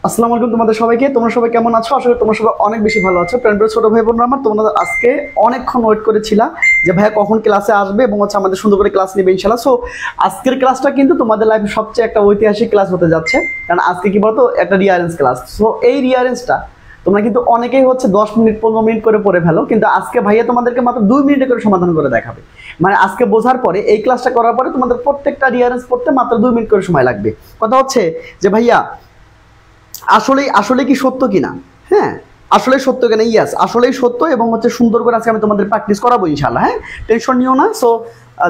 আসসালামু আলাইকুম তোমাদের সবাইকে। তোমরা সবাই কেমন আছো? আশা করি তোমরা সবাই অনেক বেশি ভালো আছো। প্রিয় ছোট ভাই বোনরা আমার, তোমরা আজকে অনেকক্ষণ ওয়েট করেছিলা যে ভাইয়া কখন ক্লাসে আসবে এবং আমাদের সুন্দর করে ক্লাস নেবে ইনশাআল্লাহ। সো আজকের ক্লাসটা কিন্তু তোমাদের লাইফে সবচেয়ে একটা ঐতিহাসিক ক্লাস হতে যাচ্ছে, কারণ আজকে কি বলতো একটা রিয়ারেন্স ক্লাস। সো এই রিয়ারেন্সটা তোমরা কিন্তু অনেকেই হচ্ছে 10 মিনিট 15 মিনিট করে পড়ে ফেলো, কিন্তু আজকে ভাইয়া তোমাদেরকে মাত্র 2 মিনিটে করে সমাধান করে দেখাবে। মানে আজকে বোঝার পরে এই ক্লাসটা করার পরে তোমাদের প্রত্যেকটা রিয়ারেন্স পড়তে মাত্র 2 মিনিট করে সময় লাগবে। কথা হচ্ছে যে ভাইয়া আসলে কি সত্য কিনা? হ্যাঁ, আসলে সত্য কিনা? ইয়াস, আসলেই সত্য এবং হচ্ছে সুন্দর করে আজকে আমি তোমাদের প্র্যাকটিস করাবো ইনশাআল্লাহ। হ্যাঁ, টেনশন নিও না। সো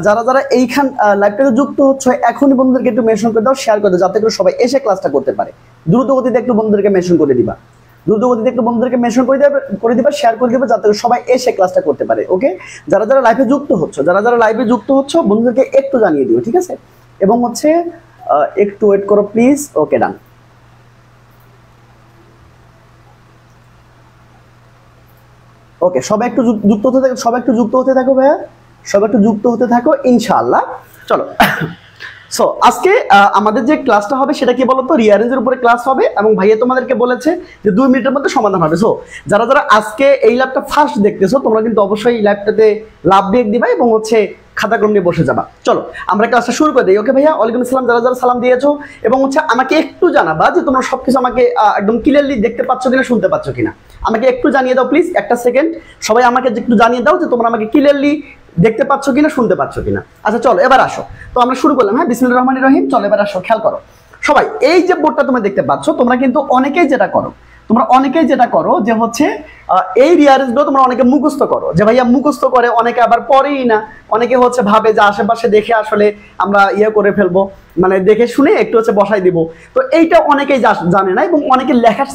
যারা যারা এইখান লাইভটাতে যুক্ত হচ্ছে এখনই বন্ধুদেরকে একটু মেনশন করে দাও, শেয়ার করে দাও, যাতে করে সবাই এসে ক্লাসটা করতে পারে। দ্রুত গতিতে একটু বন্ধুদেরকে মেনশন করে দিবা, শেয়ার করে দিবা, যাতে সবাই এসে ক্লাসটা করতে পারে। ওকে, যারা যারা লাইভে যুক্ত হচ্ছে বন্ধুদেরকে একটু জানিয়ে দিও, ঠিক আছে? এবং হচ্ছে একটু ওয়েট করো প্লিজ। ওকে, ডান। ওকে, সবাই একটু যুক্ত হতে থাকো ভাইয়া, সবাই একটু যুক্ত হতে থাকো ইনশাআল্লাহ। চলো সো আজকে আমাদের যে ক্লাসটা হবে সেটা কি বলতো, রিয়ারেঞ্জের উপরে ক্লাস হবে এবং ভাইয়া তোমাদেরকে বলেছে যে 2 মিনিটের মধ্যে সমাধান হবে। সো যারা যারা আজকে এই ল্যাবটা ফার্স্ট দেখতেছো তোমরা কিন্তু অবশ্যই এই ল্যাবটাতে লাভ দিয়ে দিবা এবং হচ্ছে খাতা কলম নিয়ে বসে যাবা। চলো আমরা ক্লাসটা শুরু করে দিই। ওকে ভাইয়া, ওয়ালাইকুম আসসালাম। যারা যারা সালাম দিয়েছো এবং হচ্ছে আমাকে একটু জানাবা যে তোমরা সবকিছু আমাকে একদম ক্লিয়ারলি দেখতে পাচ্ছ কিনা, শুনতে পাচ্ছ কিনা। আমাকে একটু জানিয়ে দাও প্লিজ, একটা সেকেন্ড। সবাই আমাকে একটু জানিয়ে দাও যে তোমরা আমাকে ক্লিয়ারলি দেখতে পাচ্ছ কিনা, শুনতে পাচ্ছ কিনা। আচ্ছা চলো এবার আসো, তো আমরা শুরু করলাম। হ্যাঁ, বিসমিল্লাহির রহমানির রহিম। চলো এবার আসো, খেয়াল করো সবাই। এই যে বোর্ডটা তোমরা দেখতে পাচ্ছ, তোমরা কিন্তু অনেকেই যেটা করো যে হচ্ছে এই রিয়ারেঞ্জগুলো তোমরা অনেকে মুখস্থ করো, যে ভাইয়া মুখস্থ করে, অনেকে আবার পড়েই না। অনেকে হচ্ছে ভাবে যে আশেপাশে দেখে আসলে আমরা করে ফেলবো, মানে দেখে শুনে একটু হচ্ছে বসাই দিব। তো এইটা অনেকেই জানে না এবং অনেকে লেখার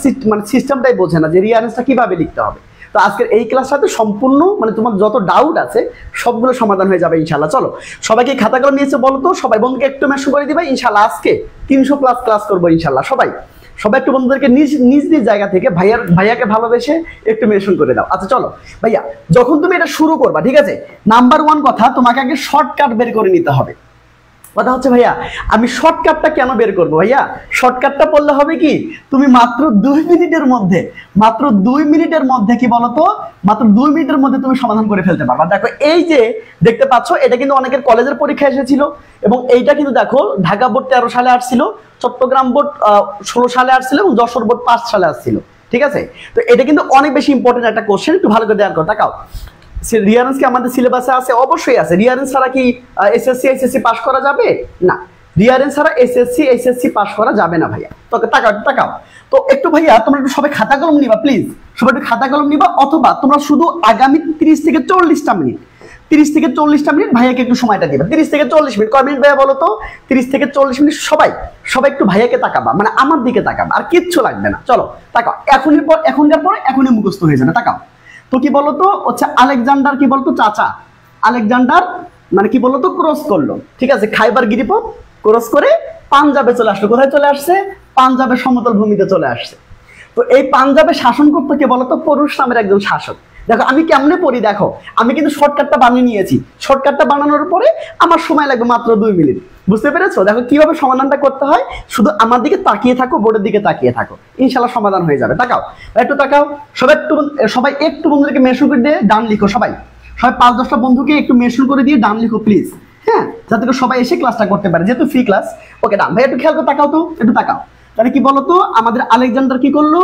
সিস্টেমটাই বোঝে না যে রিয়ারেঞ্জটা কিভাবে লিখতে হবে। তো আজকের এই ক্লাসটাতে সম্পূর্ণ মানে তোমার যত ডাউট আছে সবগুলো সমাধান হয়ে যাবে ইনশাআল্লাহ। চলো সবাইকে খাতা কলম নিয়েছে বলো তো, সবাই বন্ধুকে একটু মেনশন করে দিবা ইনশাআল্লাহ। আজকে 300 প্লাস ক্লাস করবো ইনশাআল্লাহ। সবাই একটু বন্ধুদেরকে নিজ নিজ জায়গা থেকে ভাইয়াকে ভালোবেসে একটু মেনশন করে দাও। আচ্ছা চলো ভাইয়া, যখন তুমি এটা শুরু করবা, ঠিক আছে, নাম্বার 1 কথা, তোমাকে আগে শর্টকাট বের করে নিতে হবে। কথা হচ্ছে ভাইয়া আমি শর্টকাটটা কেন বের করবো? ভাইয়া শর্টকাটটা পড়লে হবে কি, তুমি মাত্র 2 মিনিটের মধ্যে কি বলতো, মাত্র 2 মিনিটের মধ্যে তুমি সমাধান করে ফেলতে পারবা। দেখো এই যে দেখতে পাচ্ছ, এটা কিন্তু অনেকের কলেজের পরীক্ষা এসেছিল এবং এইটা কিন্তু দেখো ঢাকা বোর্ড 13 সালে আসছিল, চট্টগ্রাম বোর্ড 16 সালে আসছিল এবং যশোর বোর্ড 5 সালে আসছিল, ঠিক আছে? তো এটা কিন্তু অনেক বেশি ইম্পর্টেন্ট একটা কোশ্চেন, একটু ভালো করে দেওয়ার কথা। তাকাও, রিয়ারেন্স কি আমাদের সিলেবাসে আছে? অবশ্যই আছে। রিয়ারেন্স ছাড়া কি এসএসসি পাস করা যাবে? না, রিয়ারেন্স ছাড়া এসএসসি পাস করা যাবে না ভাইয়া। তোকে তাকাও তো একটু ভাইয়া, তোমরা একটু সবাই খাতা কলম নিবা প্লিজ, সবাই একটু খাতা কলম নিবা, অথবা তোমরা শুধু আগামী 30 থেকে 40টা মিনিট ভাইয়াকে একটু সময়টা দিবা। 30 থেকে 40 মিনিট, কয় মিনিট ভাইয়া বলো তো? 30 থেকে 40 মিনিট সবাই একটু ভাইয়াকে তাকাবা, মানে আমার দিকে তাকাবা, আর কিচ্ছু লাগবে না। চলো তাকাও, এখনই মুখস্থ হয়ে যাবে। তাকাও তো কি বলতো হচ্ছে আলেকজান্ডার, কি বলতো চাচা আলেকজান্ডার মানে কি বলতো ক্রস করলো, ঠিক আছে, খাইবার গিরিপথ ক্রস করে পাঞ্জাবে চলে আসলো। কোথায় চলে আসছে? পাঞ্জাবের সমতল ভূমিতে চলে আসছে। তো এই পাঞ্জাবে শাসন করতে কে বলতো? পরুষ নামের একজন শাসক। দেখো আমি কেমনে পড়ি, দেখো আমি কিন্তু শর্টকাটটা বানিয়ে নিয়েছি। শর্টকাটটা বানানোর পরে আমার সময় লাগবে মাত্র 2 মিনিট। বুঝতে পেরেছো? দেখো কিভাবে সমাধানটা করতে হয়, শুধু আমার দিকে তাকিয়ে থাকো, বোর্ডের দিকে তাকিয়ে থাকো, ইনশাআল্লাহ সমাধান হয়ে যাবে। তাকাও একটু, সবাই একটু বন্ধুদেরকে মেনশন করে দিয়ে ডান লিখো। সবাই 5-10টা বন্ধুকে একটু মেনশন করে দিয়ে ডান লিখো প্লিজ। হ্যাঁ, যাতে করে সবাই এসে ক্লাসটা করতে পারে, যেহেতু ফ্রি ক্লাস। ওকে ডান ভাই, একটু খেয়াল করে তাকাও তো, একটু তাকাও। তাহলে কি বলতো, আমাদের আলেকজান্ডার কি করলো?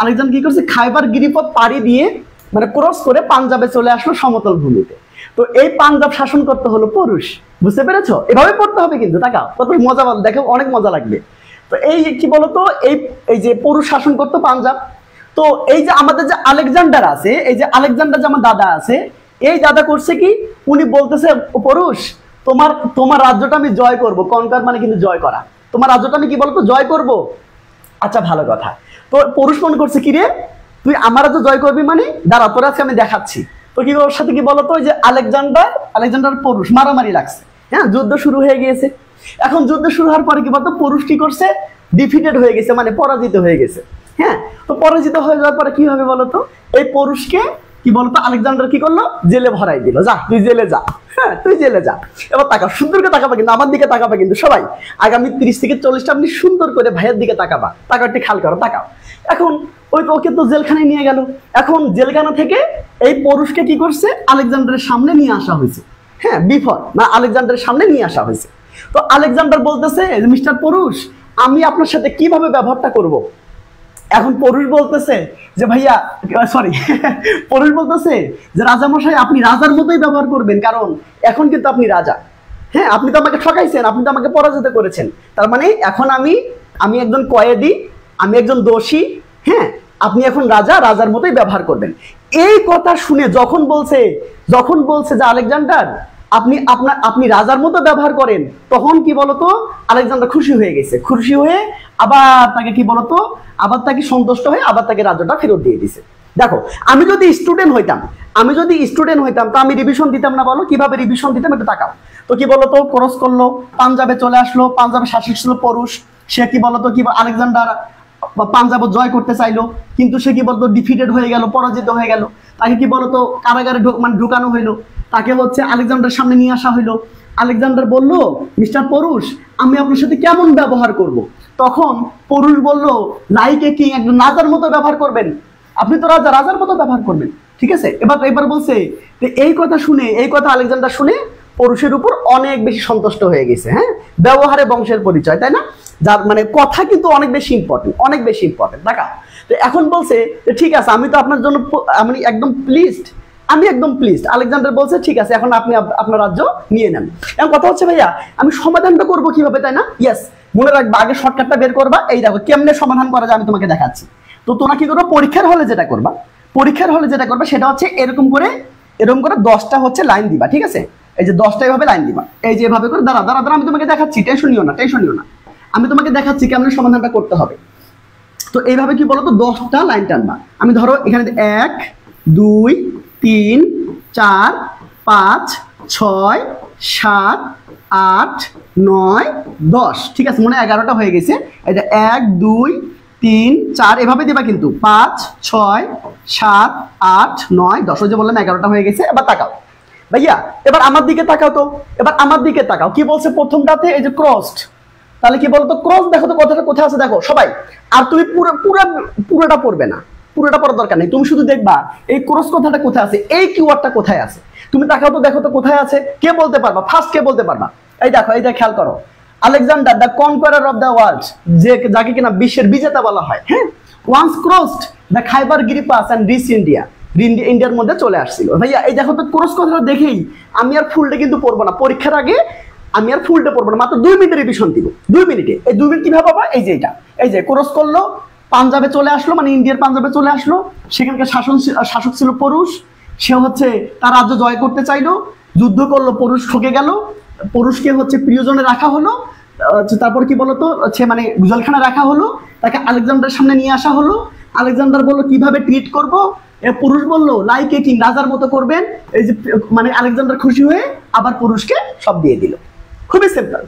আলেকজান্ডার কি করছে? খাইবার গিরিপথ পাড়ি দিয়ে মানে ক্রস করে পাঞ্জাবে চলে আসলো সমতল ভূমিতে। তো এই পাঞ্জাব শাসন করতে হলো পরুষ। বুঝতে পেরেছো? এভাবে পড়তে হবে কিন্তু। তাকাও কত মজা, দেখো অনেক মজা লাগবে। তো এই কি বলতো, এই যে পরুষ শাসন করতো পাঞ্জাব। তো এই যে আমাদের যে আলেকজান্ডার আছে, এই যে আলেকজান্ডার যে আমার দাদা আছে, এই দাদা করছে কি, উনি বলতেছে পরুষ তোমার রাজ্যটা আমি জয় করব। কনকার মানে কিন্তু জয় করা। তোমার রাজ্যটা আমি কি বলতো জয় করব। আচ্ছা ভালো কথা। তো পরুষ মনে করছে কি রে, তুই আমার রাজ্য জয় করবি মানে দাঁড়া, তোর আছে আমি দেখাচ্ছি। তো কি ওর সাথে কি বলতো, ওই যে আলেকজান্ডার পরুষ মারামারি লাগছে। হ্যাঁ, যুদ্ধ শুরু হয়ে গিয়েছে। এখন যুদ্ধ শুরু হওয়ার পরে কি বলতো, পরুষ কি করছে, ডিফিটেড হয়ে গেছে, মানে পরাজিত হয়ে গেছে। হ্যাঁ, তো পরাজিত হয়ে যাওয়ার পরে কি হবে বলতো, এই পরুষকে কি বলতো, আলেকজান্ডার কি করলো, জেলে ভরাই দিল, যা তুই জেলে যা, হ্যাঁ তুই জেলে যা। এবার তাকাও, সুন্দর করে তাকাবা কিন্তু, আমার দিকে তাকাবা কিন্তু সবাই, আগামী 30 থেকে 40টা আপনি সুন্দর করে ভাইয়ের দিকে তাকাবা, তাকাও একটু খেয়াল করো, তাকাও। এখন ওকে তো জেলখানায় নিয়ে গেল, এখন জেলখানা থেকে এই পরুষকে কি করছে, আলেকজান্ডারের সামনে নিয়ে আসা হয়েছে, হ্যাঁ বিফোর না, আলেকজান্ডারের সামনে নিয়ে আসা হয়েছে। তো আলেকজান্ডার বলতেছে, মিস্টার পরুষ, আমি আপনার সাথে কিভাবে ব্যবহারটা করব। এখন পরুষ বলতেছে যে ভাইয়া, সরি, পরুষ বলতেছে যে রাজামশাই, আপনি রাজার মতোই ব্যবহার করবেন, কারণ এখন কিন্তু আপনি রাজা, হ্যাঁ আপনি তো আমাকে ঠকাইছেন, আপনি তো আমাকে পরাজিত করেছেন, তার মানে এখন আমি একজন কয়েদি, আমি একজন দোষী, হ্যাঁ আপনি এখন রাজা, রাজার মতোই ব্যবহার করবেন। এই কথা শুনে যখন বলছে যে আলেকজান্ডার, আপনি রাজার মতো ব্যবহার করেন, তখন কি বলতো, আলেকজান্ডার খুশি হয়ে গেছে, খুশি হয়ে আবার তাকে কি বলতো, আবার তাকে সন্তুষ্ট হয়ে আবার তাকে রাজ্যটা ফেরত দিয়ে দিছে। দেখো, আমি যদি স্টুডেন্ট হইতাম তো আমি রিভিশন দিতাম না, বলো কিভাবে রিভিশন দিতাম, একটু তাকাও তো। কি বলতো, ক্রস করলো, পাঞ্জাবে চলে আসলো, পাঞ্জাবে শাসক ছিল পরুষ, সে কি বলতো, কি আলেকজান্ডার পাঞ্জাব জয় করতে চাইলো, কিন্তু সে কি বলতো ডিফিটেড হয়ে গেল, পরাজিত হয়ে গেল, তাকে কি বলতো কারাগারে ঢুকানো হইলো, তাকে হচ্ছে আলেকজান্ডার সামনে নিয়ে আসা হইলো। আলেকজান্ডার বলল, মিস্টার পরুষ, আমি আপনার সাথে কেমন ব্যবহার করব। তখন পরুষ বলল, লাইক এ কিং, একজন রাজার মতো ব্যবহার করবেন, আপনি তো রাজার মতো ব্যবহার করবেন, ঠিক আছে। এবার বলছে এই কথা আলেকজান্ডার শুনে পরুষের উপর অনেক বেশি সন্তুষ্ট হয়ে গেছে, হ্যাঁ ব্যবহারে বংশের পরিচয়, তাই না, যার মানে কথা কিন্তু অনেক বেশি ইম্পর্টেন্ট দেখা। তো এখন বলছে ঠিক আছে, আমি তো আপনার জন্য আমি একদম প্লিজড। আলেকজান্ডার বলছে ঠিক আছে, এখন আপনি আপনার রাজ্য নিয়ে নেন। এখন কথা হচ্ছে ভাইয়া, আমি সমাধানটা করবো কিভাবে, তাই না। ইয়েস, মনে রাখবা, আগে শর্টকাটটা বের করবা, এই দেখো কেমনে সমাধান করা যায় আমি তোমাকে দেখাচ্ছি। তো তোমরা কি করবা, পরীক্ষার হলে যেটা করবা সেটা হচ্ছে এরকম করে 10টা হচ্ছে লাইন দিবা, ঠিক আছে। এই যে 10টা এভাবে লাইন দিবা, এই যে এভাবে করে, দাঁড়া আমি তোমাকে দেখাচ্ছি, টেনশন নিও না, আমি তোমাকে দেখাচ্ছি কেমন সমাধানটা করতে হবে। তো এইভাবে কি বলতো, 10টা লাইন টানবা। আমি ধরো এখানে 1 2 3 4 5 6 7 8 9 10, ঠিক আছে, মনে 11টা হয়ে গেছে। এটা 1 2 3 4 এভাবে দিবা, কিন্তু 5 6 7 8 9 10, ওই যে বললাম 11টা হয়ে গেছে। এবার তাকাও ভাইয়া, এবার আমার দিকে তাকাও, কি বলছে প্রথমটাতে, এই যে ক্রসড, তাহলে কি বলতো ক্রস, দেখো তো কথাটা কোথায় আছে, দেখো সবাই। আর তুমি পুরোটা পড়বে না, পুরোটা পড়ার দরকার নেই, তুমি শুধু দেখবা এই ক্রস কথাটা কোথায় আছে, এই কিওয়ার্ডটা কোথায় আছে, তুমি তাকাও তো, দেখো তো কোথায় আছে, কে বলতে পারবা, ফার্স্ট কে বলতে পারবা। এই দেখো, এই খেয়াল করো, Alexander the conqueror of the world, যাকে কিনা বিশ্বের বিজেতা বলা হয়, হ্যাঁ, ওয়ান্স ক্রসড দ্য খাইবার গিরিপাস এন্ড রিচ ইন্ডিয়ার মধ্যে চলে আসছিল। ভাইয়া এই দেখো তো, ক্রস কথাটা দেখেই আমি আর ফুলটা কিন্তু পড়বো না, পরীক্ষার আগে আমি আর ফুলটা পড়বো না, মাত্র 2 মিনিটের রিভিশন দিব, 2 মিনিটে। এই 2 মিনিট কিভাবে পাবা, এই যে ক্রস করলো, পাঞ্জাবে চলে আসলো, মানে ইন্ডিয়ার পাঞ্জাবে চলে আসলো, সেখানকার শাসক ছিল পরুষ, সে হচ্ছে তার রাজ্য জয় করতে চাইলো, যুদ্ধ করলো, পরুষ ঠকে গেল, পরুষকে হচ্ছে প্রিয়জনে রাখা হলো, তারপর কি বলতো হচ্ছে মানে জেলখানা রাখা হলো, তাকে আলেকজান্ডারের সামনে নিয়ে আসা হলো। আলেকজান্ডার বললো কিভাবে ট্রিট করব, পুরুষ বললো লাইক এ কিং, রাজার মতো করবেন। এই যে মানে আলেকজান্ডার খুশি হয়ে আবার পুরুষকে সব দিয়ে দিল।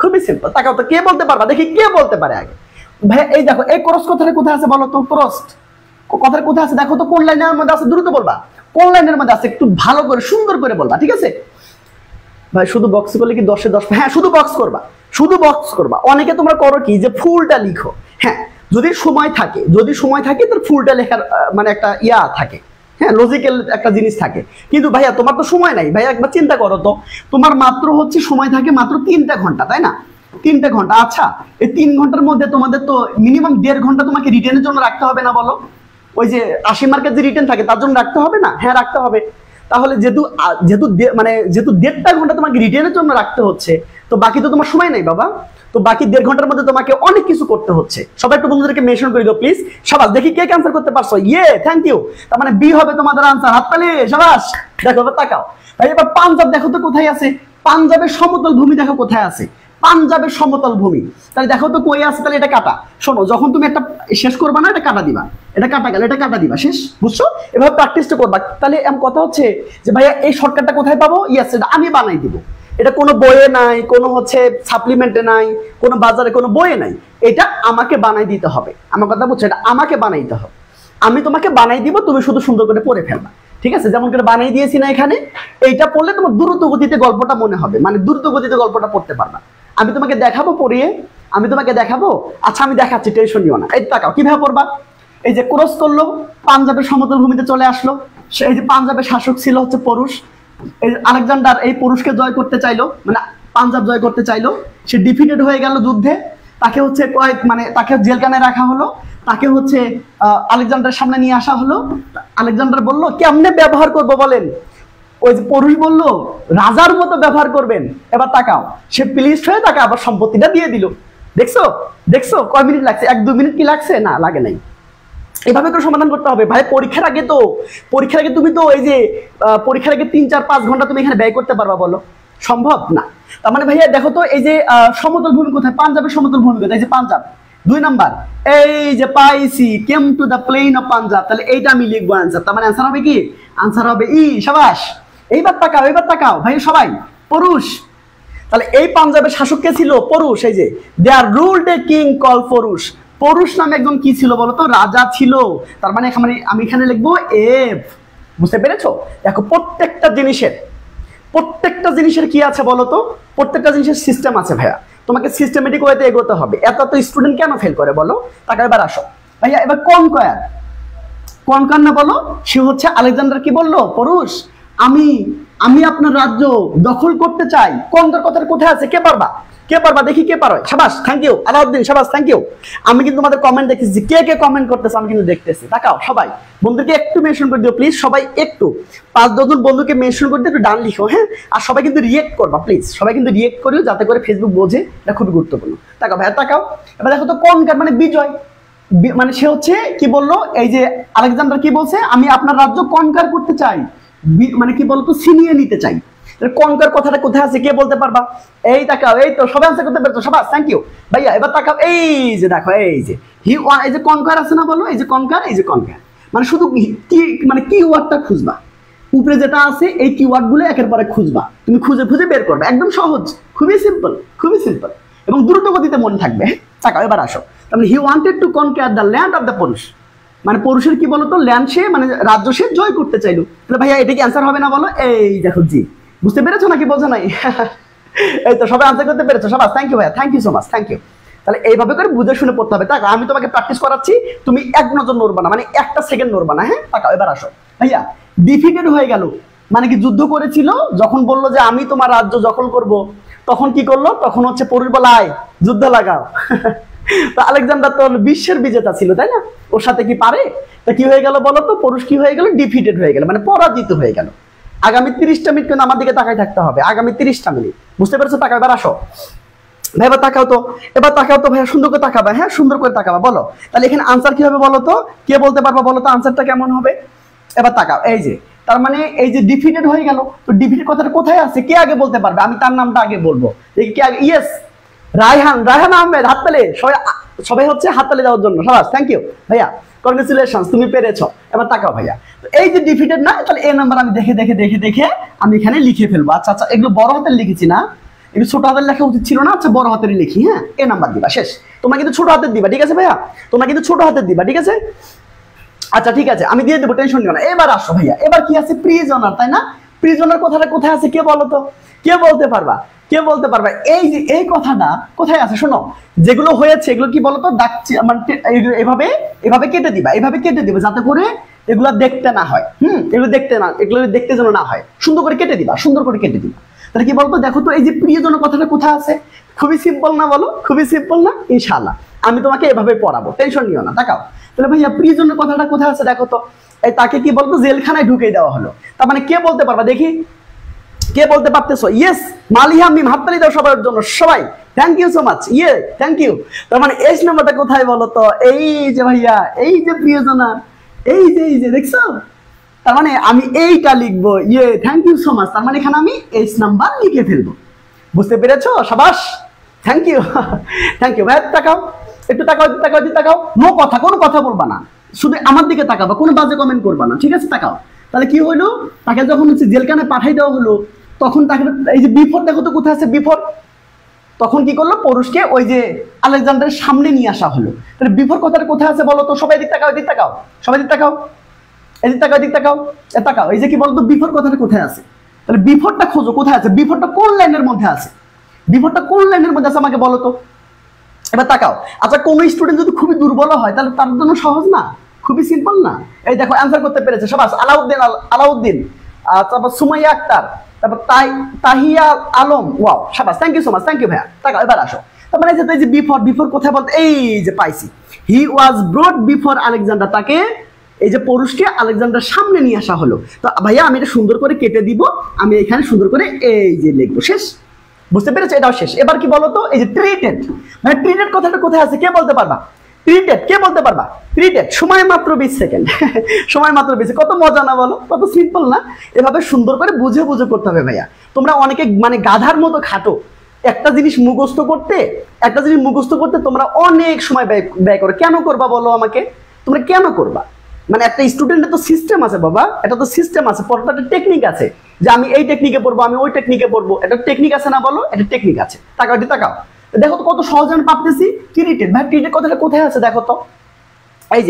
খুবই সিম্পল। তাকাও তো, কে বলতে পারবা, দেখি কে বলতে পারে আগে। ভাই এই দেখো, এই ক্রস কথাটা কোথায় আছে বলো তো, ক্রস কথাটা কোথায় আছে দেখো তো, কোন লাইনের মধ্যে আছে, দ্রুত বলবা কোন লাইনের মধ্যে আছে, একটু ভালো করে সুন্দর করে বলবা, ঠিক আছে ভাই। শুধু বক্স করলে কি 10 এ 10, হ্যাঁ শুধু বক্স করবা। অনেকে তোমরা করো কি, যে ফুলটা লিখো, হ্যাঁ যদি সময় থাকে তার ফুলটা লেখার মানে একটা থাকে, হ্যাঁ লজিক্যাল একটা জিনিস থাকে। কিন্তু ভাইয়া তোমার তো সময় নাই, ভাইয়া একবার চিন্তা করো তো, তোমার মাত্র হচ্ছে সময় থাকে মাত্র 3টা ঘন্টা, তাই না, 3টা ঘন্টা। আচ্ছা, এই 3 ঘন্টার মধ্যে তোমাদের তো মিনিমাম 1.5 ঘন্টা তোমাকে রিটেনের জন্য রাখতে হবে না বলো। ওই যে 80 মার্কের যে রিটেন থাকে তার জন্য রাখতে হবে না, হ্যাঁ রাখতে হবে। তাহলে যেহেতু 1.5টা ঘন্টা তোমাকে রিটেনের জন্য রাখতে হচ্ছে, তো বাকি তো তোমার সময় নাই বাবা। তো বাকি 1.5 ঘন্টার মধ্যে তোমাকে অনেক কিছু করতে হচ্ছে। সবাই একটু বন্ধুদেরকে মেনশন করে দিও প্লিজ। সবাই দেখি কে ক্যান্সার করতে পারছো, থ্যাংক ইউ। তার মানে বি হবে তোমাদের আনসার, হাততালি, শাবাশ। দেখো তাকাও ভাই, এবার পাঞ্জাব দেখো তো কোথায় আছে, পাঞ্জাবের সমতল ভূমি দেখো কোথায় আছে, পাঞ্জাবের সমতল ভূমি, তাহলে দেখো তো কই আছে, তাহলে এটা কাটা। শোনো, যখন তুমি একটা শেষ করবা না, এটা কাটা দিবা, এটা কাটা গেল, এটা কাটা দিবা, শেষ, বুঝছো। এভাবে প্র্যাকটিসটা করবা। তাহলে এমন কথা হচ্ছে যে ভাইয়া এই শর্টকাটটা কোথায় পাবো, ইয়েস এটা আমি বানাই দিব, এটা কোনো বইয়ে নাই, কোনো হচ্ছে সাপ্লিমেন্টে নাই, কোনো বাজারে কোনো বইয়ে নাই, এটা আমাকে বানাই দিতে হবে। আমার কথা বুঝছো, এটা আমাকে বানাইতে হবে। আমি তোমাকে বানাই দিব, তুমি শুধু সুন্দর করে পড়ে ফেলবা। ঠিক আছে, যেমন করে বানিয়ে দিয়েছি না এখানে, এইটা পড়লে তোমার দ্রুত গতিতে গল্পটা মনে হবে, মানে দ্রুত গতিতে গল্পটা পড়তে পারবা। আমি তোমাকে দেখাবো পড়িয়ে, আমি তোমাকে দেখাবো। আচ্ছা আমি দেখাচ্ছি, টেনশন নিও না। এই তাকাও কিভাবে পড়বা। এই যে ক্রস করলো, পাঞ্জাবের সমতল ভূমিতে চলে আসলো। এই যে পাঞ্জাবের শাসক ছিল হচ্ছে পরুষ, এই আলেকজান্ডার এই পরুষকে জয় করতে চাইলো, মানে পাঞ্জাব জয় করতে চাইলো, সে ডিফিটেড হয়ে গেল যুদ্ধে। তাকে হচ্ছে মানে তাকে জেলখানায় রাখা হলো, তাকে হচ্ছে আলেকজান্ডারের সামনে নিয়ে আসা হলো। আলেকজান্ডার বলল কেমনে ব্যবহার করবো বলেন। ওই যে পরুষ বলল রাজার মতো ব্যবহার করবেন। এবার তাকাও, সে প্লিজ হয়ে তাকে আবার সম্পত্তিটা দিয়ে দিল। দেখছো দেখছো কয় মিনিট লাগছে, 1-2 মিনিট কি লাগছে, না লাগে নাই। এভাবে করে সমাধান করতে হবে ভাই। পরীক্ষার আগে তুমি তো এই যে পরীক্ষার আগে 3-4-5 ঘন্টা তুমি এখানে ব্যয় করতে পারবা, বলো সম্ভব না? তার মানে ভাইয়া দেখো তো, এই যে সমতল ভূমি কোথায়, পাঞ্জাবের সমতল ভূমি কোথায়, এই যে পাঞ্জাব 2 নাম্বার, এই যে পাইছি came to the plain of Punjab. তাহলে এইটা আমি লিখবো অ্যান্সার। তার মানে অ্যান্সার হবে কি, অ্যান্সার হবে ই। সাবাস, এইবার তাকাও ভাই সবাই, পরুষ। তাহলে এই পাঞ্জাবের শাসক কে ছিল, পরুষ। এই যে দেয়ার রুলড এ কিং কল পরুষ। পরুষ নামে একজন কি ছিল বলতো, রাজা ছিল। তার মানে আমি এখানে লিখবো এফ। বুঝতে পেরেছো? দেখো প্রত্যেকটা জিনিসের কি আছে বলতো, প্রত্যেকটা জিনিসের সিস্টেম আছে ভাইয়া। তোমাকে সিস্টেমেটিক ওয়েতে এগোতে হবে। এত স্টুডেন্ট কেন ফেল করে বলো? টাকা এবার আসো ভাইয়া। এবার কনকয়ার না বলো, সে হচ্ছে আলেকজান্ডার কি বললো, পরুষ আমি আপনার রাজ্য দখল করতে চাই। কনকয়ার কথাটা কোথায় আছে, কে পারবা দেখি, কে পারো? সাবাস, থ্যাংক ইউ আলাউদ্দিন, সাবাস, থ্যাংক ইউ। আমি কিন্তু তোমাদের কমেন্ট দেখতেছি, কে কমেন্ট করতেছে আমি কিন্তু দেখতেছি। তাকাও সবাই, বন্ধুকে একটু মেনশন করে দিও প্লিজ, সবাই একটু 5-10 জন বন্ধুকে মেনশন করে দিও, একটু ডান লিখো, হ্যাঁ। আর সবাই কিন্তু রিয়েক্ট করবা প্লিজ, সবাই কিন্তু রিয়েক্ট করিও, যাতে করে ফেসবুক বোঝে, এটা খুবই গুরুত্বপূর্ণ। তাকাও ভাইয়া তাকাও। এবার দেখো তো কনকয়ার মানে বিজয়, মানে সে হচ্ছে কি বললো, এই যে আলেকজান্ডার কি বলছে, আমি আপনার রাজ্য কনকয়ার করতে চাই, মানে কি বলতো, ছিনিয়ে নিতে চাই। কনকয়ার কথাটা কোথায় আছে, কে বলতে পারবা? এই তাকাও, এই তো সবাই আনসার করতে পেরেছো, সবাই থ্যাংক ইউ ভাইয়া। এবার তাকাও, এই যে দেখো, এই যে এই যে কনকয়ার আছে না, বলো এই যে কনকয়ার, মানে শুধু কি, মানে কি ওয়ার্ডটা খুঁজবা, উপরে যেটা আছে এই কিওয়ার্ড গুলো একের পরে খুঁজবা, তুমি খুঁজে বের করবে, একদম সহজ, খুবই সিম্পল এবং দ্রুত গতিতে মনে থাকবে। তাকাও এবার আসো। তাহলে he wanted to conquer the land of the Porus, মানে পরুষের কি বলতো, ল্যান্ড সে, মানে রাজ্য সে জয় করতে চাইলো। তাহলে ভাইয়া এটা কি অ্যান্সার হবে না বলো? এই দেখো জি, বুঝতে পেরেছো নাকি বোঝো নাই? এই তো সবাই আনসার করতে পেরেছো, সবাই থ্যাংক ইউ ভাইয়া, thank you so much, thank you. তাহলে এইভাবে করে বুঝে শুনে পড়তে হবে। তাক আমি তোমাকে প্র্যাকটিস করাচ্ছি, তুমি এক নজর নড়বা না, মানে একটা সেকেন্ড নড়বা না, হ্যাঁ। তাকাও এবার আসো ভাইয়া, ডিফিটেড হয়ে গেল মানে কি, যুদ্ধ করেছিল, যখন বললো যে আমি তোমার রাজ্য দখল করব, তখন কি করলো, তখন হচ্ছে পরুষ বলা আয় যুদ্ধ লাগাও। তো আলেকজান্ডার তো বিশ্বের বিজেতা ছিল, তাই না? ওর সাথে কি পারে? তো কি হয়ে গেল বলো তো, পরুষ কি হয়ে গেল, ডিফিটেড হয়ে গেল, মানে পরাজিত হয়ে গেল। আগামী 30টা মিনিট কিন্তু আমার দিকে তাকাই থাকতে হবে, আগামী 30টা মিনিট, বুঝতে পেরেছো? তাকাও এবার আসো ভাই, এবার তাকাও তো ভাইয়া, সুন্দর করে তাকাবা, হ্যাঁ সুন্দর করে তাকাবা। বলো তাহলে এখানে আনসার কি হবে বলো তো, কে বলতে পারবা বলো তো আনসারটা কেমন হবে? এবার তাকাও, এই যে তার মানে এই যে ডিফিটেড হয়ে গেল, তো ডিফিটেড কথাটা কোথায় আছে, কে আগে বলতে পারবে? আমি তার নামটা আগে বলবো, কে আগে? ইয়েস, রায়হান আহমেদ, হাততালি সবাই হচ্ছে হাততালি দেওয়ার জন্য, সবাই থ্যাংক ইউ ভাইয়া, কংগ্রেচুলেশন, তুমি পেরেছো। এবার তাকাও ভাইয়া, এই যে ডিফিটেড না, তাহলে এই নাম্বার আমি দেখে আমি এখানে লিখে ফেলবো। আচ্ছা এগুলো বড় হাতের লিখেছি না, এগুলো ছোট হাতের লেখা উচিত ছিল না। আচ্ছা বড় হাতেরই লিখি, হ্যাঁ। এ নাম্বার দিবা, শেষ। তোমরা কিন্তু ছোট হাতের দিবা, ঠিক আছে ভাইয়া? ঠিক আছে? আচ্ছা ঠিক আছে, আমি দিয়ে দেবো, টেনশন নিও না। এবার আসো ভাইয়া, এবার কি আছে, প্রিজনার, তাই না? প্রিজনার কথাটা কোথায় আছে, কে বলো তো, কে বলতে পারবা? এই যে এই কথাটা কোথায় আছে, শোনো, যেগুলো হয়েছে এগুলো কি বলতো, মানে এভাবে কেটে দিবা, যাতে করে এগুলো দেখতে না হয়, এগুলো দেখতে যেন না হয়, সুন্দর করে কেটে দিবা। তাহলে কি বলতো, দেখো তো এই যে প্রিয়জনের কথাটা কোথায় আছে, খুবই সিম্পল না বলো, খুবই সিম্পল না? ইনশাআল্লাহ আমি তোমাকে এভাবে পড়াবো, টেনশন নিও না। তাকাও তাহলে ভাইয়া, প্রিয়জনের কথাটা কোথায় আছে দেখো তো, এই তাকে কি বলতো, জেলখানায় ঢুকিয়ে দেওয়া হলো। তার মানে কে বলতে পারবা দেখি, কে বলতে পারতেছো? ইয়েস, মালিহা মিম, হাততালি দাও সবার জন্য, সবাই thank you so much, thank you. তার মানে এস নাম্বারটা কোথায় বলো তো, এই যে ভাইয়া, এই যে প্রিয়জনা, এই যে দেখছো, তার মানে আমি এইটা লিখবো, থ্যাংক ইউ সো মাচ। তার মানে এখানে আমি এস নাম্বার লিখে ফেলবো, বুঝতে পেরেছো? সাবাস, থ্যাংক ইউ ভাই। তাকাও একটু, তাকাও, কোনো কথা বলবা না, শুধু আমার দিকে তাকাবা, কোনো বাজে কমেন্ট করবা না, ঠিক আছে? তাকাও। তাহলে কি হইলো, তাকে যখন হচ্ছে জেলখানায় পাঠাই দেওয়া হলো, তখন তাকে এই যে বিফোর, দেখো তো কোথায় আছে বিফোর, তখন কি করলো, পরুষকে ওই যে আলেকজান্ডারের সামনে নিয়ে আসা হলো। তাহলে বিফোর কথাটা কোথায় আছে বলো তো, সবাই দিক তাকাও, সবাই দিক তাকাও। এদিক তাকাও, এদিক তাকাও, তাকাও। এই যে কি বলতো বিফোর কথাটা কোথায় আছে? তাহলে বিফোরটা খোঁজো, কোথায় আছে? বিফোরটা কোন লাইনের মধ্যে আছে? বিফোরটা কোন লাইনের মধ্যে আছে আমাকে বলো তো। এবার তাকাও। আচ্ছা কোনো স্টুডেন্ট যদি খুবই দুর্বল হয় তাহলে তার জন্য সহজ না? খুবই সিম্পল না? এই দেখো অ্যান্সার করতে পেরেছে সবাই। আলাউদ্দিন, আলাউদ্দিন, তারপর সুমাইয়া আক্তার, তারপর তাহিয়া আলম, ওয়াও শাবাশ, thank you so much, thank you ভাইয়া। তাকাও এবার আসো। তার মানে এই যে বিফোর, বিফোর কোথায় বলতে, এই যে পাইছি, হি ওয়াজ ব্রট বিফোর আলেকজান্ডার, তাকে এই যে পুরুষকে আলেকজান্ডার সামনে নিয়ে আসা হলো। তো ভাইয়া আমি এটা সুন্দর করে কেটে দিব, আমি এখানে সুন্দর করে এই যে লিখবো, শেষ। বুঝতে পেরেছো? এটাও শেষ। এবার কি বলতো, এই যে ট্রিটেড, মানে ট্রিটেড কথাটা কোথায় আছে কে বলতে পারবা? ট্রিটেড কে বলতে পারবা? ট্রিটেড, সময় মাত্র 20 সেকেন্ড। সময় মাত্র 20। কত মজা না বলো, কত সিম্পল না? এভাবে সুন্দর করে বুঝে বুঝে করতে হবে ভাইয়া। তোমরা অনেকে মানে গাধার মতো খাটো, একটা জিনিস মুখস্থ করতে, একটা জিনিস মুখস্থ করতে তোমরা অনেক সময় ব্যয় করো। কেন করবা বলো আমাকে? তোমরা কেন করবা? মানে একটা স্টুডেন্টের তো সিস্টেম আছে বাবা, এটা তো সিস্টেম আছে, পড়ার একটা টেকনিক আছে, যে আমি এই টেকনিকে পড়বো, আমি ওই টেকনিকে পড়বো, এটা টেকনিক আছে না বলো? এটা টেকনিক আছে। তাকাও, এটি তাকাও, দেখো তো কত সহজে আমি পারতেছি। ট্রিটেড, ভাই ট্রিটেড কথাটা কোথায় আছে দেখো তো। এই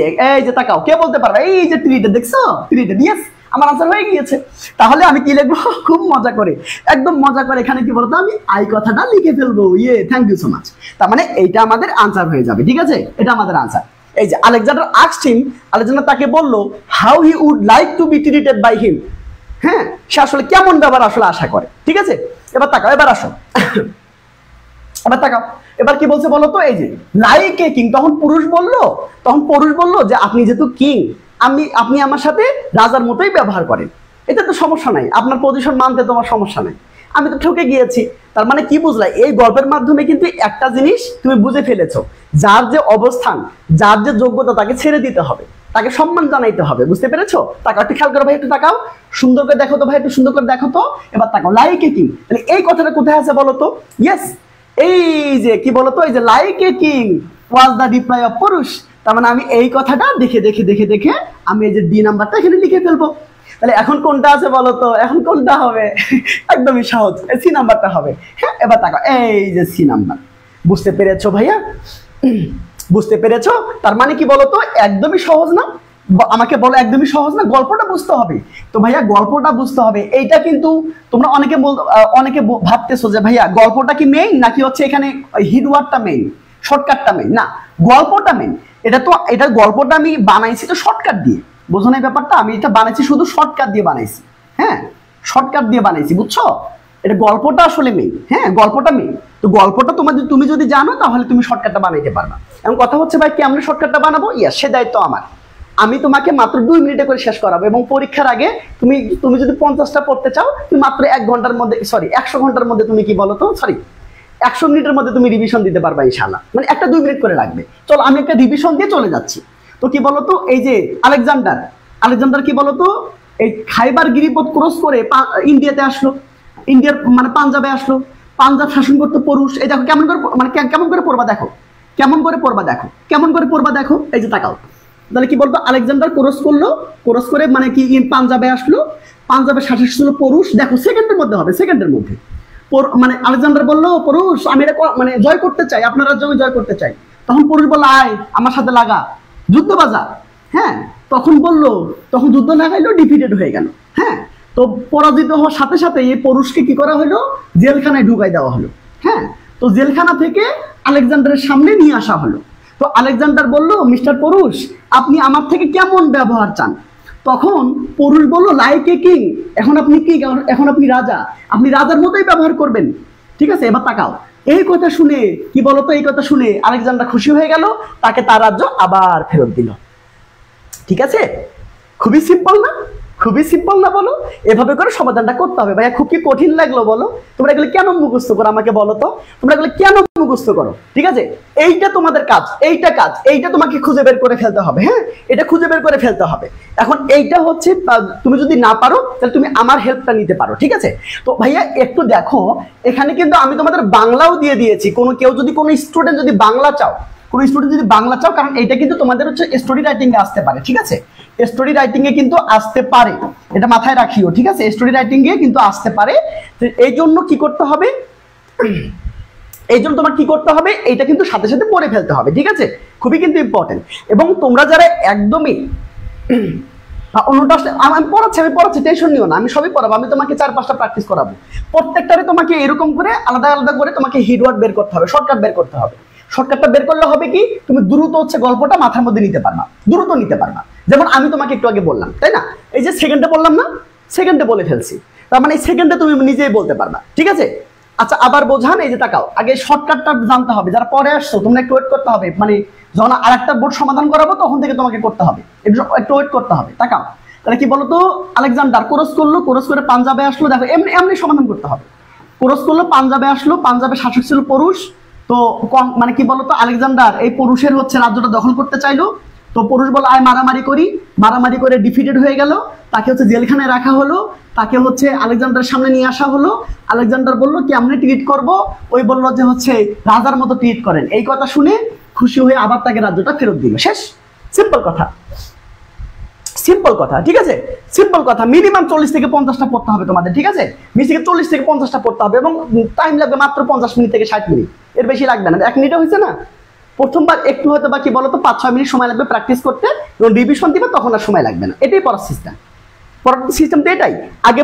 যে তাকাও, কে বলতে পারবে? এই যে ট্রিটেড, দেখছো? ট্রিটেড, ইয়েস, আমার আনসার হয়ে গিয়েছে। তাহলে আমি কি লিখবো? খুব মজা করে, একদম মজা করে এখানে কি বলতো, আমি আই কথাটা লিখে ফেলবো। ইয়ে, থ্যাংক ইউ সো মাচ। তার মানে এইটা আমাদের আনসার হয়ে যাবে, ঠিক আছে? এটা আমাদের আনসার। এই যে আলেকজান্ডার আস্কড হিম, আলেকজান্ডার তাকে বললো how he would like to be treated by him. হ্যাঁ, সে আসলে কেমন ব্যবহার আসলে আশা করে, ঠিক আছে? এবার তাকাও, এবার আসো, এবার তাকাও। এবার কি বলছে বলো তো, এই যে লাইক এ কিং, তখন পুরুষ বললো যে আপনি যেহেতু কিং, আপনি আমার সাথে রাজার মতোই ব্যবহার করেন, এটা তো সমস্যা নাই, আপনার পজিশন মানতে তোমার সমস্যা নাই, আমি তো ঠকে গিয়েছি। তার মানে কি বুঝলা? এই গল্পের মাধ্যমে কিন্তু একটা জিনিস তুমি বুঝে ফেলেছো, যার যে অবস্থান, যার যে যোগ্যতা, তাকে ছেড়ে দিতে হবে, তাকে সম্মান জানাইতে হবে। বুঝতে পেরেছো? তাকাও, একটু খেয়াল করো ভাই, একটু তাকাও, সুন্দর করে দেখো তো ভাই, একটু সুন্দর করে দেখো তো। এবার তাকাও, লাইক এ কিং, তাহলে এই কথাটা কোথায় আছে বলো তো? ইয়েস, এই যে কি বলতো, এই যে like a king was the reply of পুরুষ। তার মানে আমি এই কথাটা দেখে দেখে দেখে দেখে আমি এই যে ডি নাম্বারটা এখানে লিখে ফেলবো। তাহলে এখন কোনটা আছে বলো তো? এখন কোনটা হবে? একদমই সহজ, সি নাম্বারটা হবে। হ্যাঁ, এবার তাকাও, এই যে সি নাম্বার। বুঝতে পেরেছো ভাইয়া? বুঝতে পেরেছো? তার মানে কি বলতো, একদমই সহজ না? আমাকে বলো, একদমই সহজ না? গল্পটা বুঝতে হবে তো ভাইয়া, গল্পটা বুঝতে হবে। এইটা কিন্তু তোমরা অনেকে ভাবতেছো যে ভাইয়া গল্পটা কি মেইন, নাকি হচ্ছে এখানে হিডওয়ার্ডটা মেইন, শর্টকাটটা মেইন? না, গল্পটা মেইন। এটা গল্পটা আমি বানাইছি তো শর্টকাট দিয়ে, বোঝো না এই ব্যাপারটা? আমি এটা বানাইছি শুধু শর্টকাট দিয়ে বানাইছি। হ্যাঁ, শর্টকাট দিয়ে বানাইছি, বুঝছো? এটা গল্পটা আসলে মেইন। হ্যাঁ, গল্পটা মেইন। তো গল্পটা তুমি যদি জানো তাহলে তুমি শর্টকাটটা বানাইতে পারবা। এবং কথা হচ্ছে ভাই, কেমন শর্টকাটটা বানাবো? ইয়া, সে দায়িত্ব আমার। আমি তোমাকে মাত্র 2 মিনিটে করে শেষ করাবো, এবং পরীক্ষার আগে তুমি যদি 50টা পড়তে চাও, তুমি মাত্র 1 ঘন্টার মধ্যে, সরি 100 ঘন্টার মধ্যে তুমি কি বলো তো, সরি 100 মিনিটের মধ্যে তুমি রিভিশন দিতে পারবা ইনশাআল্লাহ। মানে একটা 2 মিনিট করে লাগবে। চলো আমি একটা রিভিশন দিয়ে চলে যাচ্ছি। তো কি বলতো, এই যে আলেকজান্ডার কি বলতো, এই খাইবার গিরিপথ ক্রস করে ইন্ডিয়াতে আসলো, ইন্ডিয়ার মানে পাঞ্জাবে আসলো। পাঞ্জাব শাসন করতো পুরুষ। এই দেখো কেমন করে, মানে কেমন করে পড়বা দেখো, কেমন করে পড়বা দেখো, কেমন করে পড়বা দেখো। এই যে তাকাও, তাহলে কি বলতো, আলেকজান্ডার ক্রস করলো, ক্রস করে মানে কি পাঞ্জাবে আসলো, পাঞ্জাবে শাসক ছিল পুরুষ। দেখো সেকেন্ডের মধ্যে হবে, সেকেন্ডের মধ্যে। মানে আলেকজান্ডার বললো, পুরুষ আমি এটা মানে জয় করতে চাই, আপনার রাজ্য আমি জয় করতে চাই। তখন পুরুষ বললো, আয় আমার সাথে লাগা, যুদ্ধ বাজা। হ্যাঁ, তখন যুদ্ধ লাগাইলো, ডিফিটেড হয়ে গেল। হ্যাঁ, তো পরাজিত হওয়ার সাথে সাথে এই পুরুষকে কি করা হলো, জেলখানায় ঢুকাই দেওয়া হলো। হ্যাঁ, তো জেলখানা থেকে আলেকজান্ডারের সামনে নিয়ে আসা হলো। তো আলেকজান্ডার বলল, মিস্টার পুরুষ আপনি আমার থেকে কেমন ব্যবহার চান? তখন পুরুষ বলল, লাইক এ কিং, এখন আপনি কি, এখন আপনি রাজা, আপনি রাজার মতোই ব্যবহার করবেন। ঠিক আছে? এবার তাকাও, এই কথা শুনে কি বলতো, এই কথা শুনে আলেকজান্ডার খুশি হয়ে গেল, তাকে তার রাজ্য আবার ফেরত দিল। ঠিক আছে? খুবই সিম্পল না? খুবই সিম্পল না বলো? এভাবে করে সমাধানটা করতে হবে। ভাইয়া খুব কি কঠিন লাগলো বলো? তোমরা এগুলো কেন মুখস্থ করো আমাকে বলো তো? তোমরা এগুলো কেন মুখস্থ করো? ঠিক আছে, এইটা তোমাদের কাজ, এইটা তোমাকে খুঁজে বের করে ফেলতে হবে। হ্যাঁ, এটা খুঁজে বের করে ফেলতে হবে। এখন এইটা হচ্ছে, তুমি যদি না পারো তাহলে তুমি আমার হেল্পটা নিতে পারো। ঠিক আছে? তো ভাইয়া একটু দেখো, এখানে কিন্তু আমি তোমাদের বাংলাও দিয়ে দিয়েছি। কোনো স্টুডেন্ট যদি বাংলা চাও, কারণ এটা কিন্তু তোমাদের হচ্ছে স্টোরি রাইটিং এ আসতে পারে। ঠিক আছে, স্টোরি রাইটিং এ কিন্তু আসতে পারে, এটা মাথায় রাখিও। ঠিক আছে, স্টোরি রাইটিং এ কিন্তু আসতে পারে। এই জন্য কি করতে হবে, তোমার কি করতে হবে, এইটা কিন্তু সাথে সাথে পড়ে ফেলতে হবে। ঠিক আছে, খুবই কিন্তু ইম্পর্টেন্ট। এবং তোমরা যারা একদমই অন্যটা আমি পড়াচ্ছি টেনশন নিও না, আমি সবই পড়াবো, আমি তোমাকে 4-5টা প্র্যাকটিস করাবো। প্রত্যেকটারে তোমাকে এরকম করে আলাদা আলাদা করে তোমাকে হিডওয়ার্ড বের করতে হবে, শর্টকাট বের করতে হবে। শর্টকাটটা বের করলে হবে কি, তুমি দ্রুত হচ্ছে গল্পটা মাথার মধ্যে নিতে পারবা, দ্রুত নিতে পারবা। যেমন আমি তোমাকে একটু আগে বললাম, তাই না, এই যে সেকেন্ডে বললাম না, সেকেন্ডে বলে ফেলছি, তার মানে এই সেকেন্ডে তুমি নিজেই বলতে পারবা, ঠিক আছে। আচ্ছা আবার বোঝান, এই যে তাকাও, আগে শর্টকাটটা জানতে হবে, যারা পরে আসছো তোমরা একটু ওয়েট করতে হবে, মানে যখন আরেকটা বোর্ড সমাধান করাবো তখন থেকে তোমাকে করতে হবে, একটু ওয়েট করতে হবে। তাকাও, তাহলে কি বলতো, আলেকজান্ডার কোরস করলো, কোরস করে পাঞ্জাবে আসলো, দেখো এমনি এমনি সমাধান করতে হবে। কোরস করলো, পাঞ্জাবে আসলো, পাঞ্জাবে শাসক ছিল পুরুষ, তো মানে কি বলতো, আলেকজান্ডার এই পুরুষের হচ্ছে রাজ্যটা দখল করতে চাইলো, তো পুরুষ বলে আয় মারামারি করি, মারামারি করে ডিফিটেড হয়ে গেল, তাকে হচ্ছে জেলখানায় রাখা হলো, তাকে হচ্ছে আলেকজান্ডারের সামনে নিয়ে আসা হলো। আলেকজান্ডার বললো কেমনে ট্রিট করবো, ওই বললো যে হচ্ছে রাজার মতো ট্রিট করেন। এই কথা শুনে খুশি হয়ে আবার তাকে রাজ্যটা ফেরত দিল। শেষ, সিম্পল কথা, সিম্পল কথা, ঠিক আছে, সিম্পল কথা। মিনিমাম 40 থেকে 50টা পড়তে হবে তোমাদের, ঠিক আছে, 40 থেকে 50টা পড়তে হবে, এবং টাইম লাগবে মাত্র 50 মিনিট থেকে 60 মিনিট, এর বেশি লাগবে না। 1 মিনিটে হয়েছে না, প্রথমবার একটু হয়তো বা কি বলতো 5-6 মিনিট সময় লাগবে প্র্যাকটিস করতে, এবং রিভিশন দিবে তখন আর সময় লাগবে না। এটাই পড়ার সিস্টেম, পড়ার সিস্টেম তো এটাই, আগে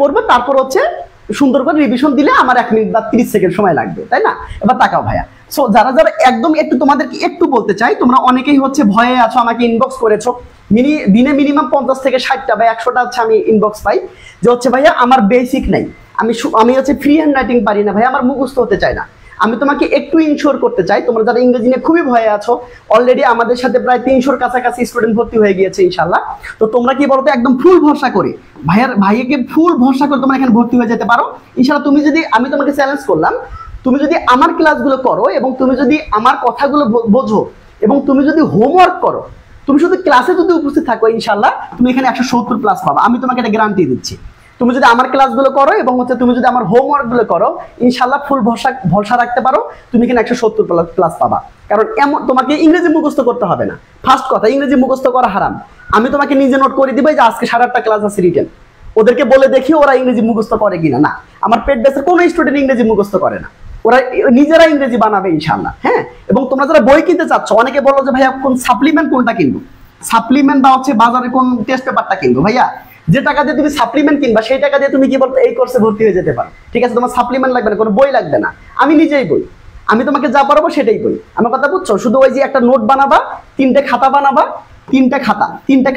পড়বো তারপর হচ্ছে সুন্দর করে রিভিশন দিলে আমার 1 মিনিট বা 30 সেকেন্ড সময় লাগবে, তাই না। এবার তাকাও ভাইয়া, সো যারা যারা একদম একটু তোমাদেরকে একটু বলতে চাই, তোমরা অনেকেই হচ্ছে ভয়ে আছো, আমাকে ইনবক্স করেছো, দিনে মিনিমাম 50 থেকে 60টা বা 100টা হচ্ছে আমি ইনবক্স পাই, যে হচ্ছে ভাইয়া আমার বেসিক নাই, আমি হচ্ছে ফ্রি হ্যান্ড রাইটিং পারি না ভাইয়া, আমার মুখস্থ হতে চায় না। আমি তোমাকে একটু ইনশোর করতে চাই, তোমরা যারা ইংরেজি নিয়ে খুবই ভয়ে আছো, অলরেডি আমাদের সাথে প্রায় 300-র কাছাকাছি স্টুডেন্ট ভর্তি হয়ে গিয়েছে ইনশাল্লাহ। তো তোমরা কি বলতো, একদম ফুল ভরসা করে ভাইয়াকে ফুল ভরসা করে তোমরা এখানে ভর্তি হয়ে যেতে পারো ইনশাল্লাহ। তুমি যদি, আমি তোমাকে চ্যালেঞ্জ করলাম, তুমি যদি আমার ক্লাসগুলো করো এবং তুমি যদি আমার কথাগুলো বোঝো এবং তুমি যদি হোমওয়ার্ক করো, তুমি শুধু ক্লাসে যদি উপস্থিত থাকো ইনশাল্লাহ, তুমি এখানে 170 প্লাস পাবা, আমি তোমাকে এটা গ্যারান্টি দিচ্ছি। তুমি যদি আমার ক্লাসগুলো করো এবং হচ্ছে তুমি যদি আমার হোমওয়ার্কগুলো করো ইনশাল্লাহ, ফুল ভরসা রাখতে পারো, তুমি এখানে 170 প্লাস পাবা। কারণ এমন তোমাকে ইংরেজি মুখস্থ করতে হবে না। ফার্স্ট কথা, ইংরেজি মুখস্থ করা হারাম। আমি তোমাকে নিজে নোট করে দিবো যে আজকে 8.5টা ক্লাস আছে রিটেন, ওদেরকে বলে দেখি ওরা ইংরেজি মুখস্থ করে কিনা। না, আমার পেট বেসের কোনো স্টুডেন্ট ইংরেজি মুখস্থ করে না, ওরা নিজেরা ইংরেজি বানাবে ইনশাল্লাহ। হ্যাঁ, এবং তোমরা যারা বই কিনতে চাচ্ছ, অনেকে বলো যে ভাইয়া কোন সাপ্লিমেন্ট কোনটা কিনবো, সাপ্লিমেন্ট বা হচ্ছে বাজারে কোন টেস্ট পেপারটা কিনবো। ভাইয়া যে টাকা দিয়ে তুমি সাপ্লিমেন্ট কিনবা সেই টাকা দিয়ে তুমি কি বলতো এই কোর্সে ভর্তি হয়ে যেতে পারো, ঠিক আছে। তোমার সাপ্লিমেন্ট লাগবে না, কোনো বই লাগবে না, আমি নিজেই বই, আমি তোমাকে যা পড়াবো সেটাই বই। আমার কথা বুঝছো, শুধু ওই যে একটা নোট বানাবা, 3টে খাতা বানাবা, 3টে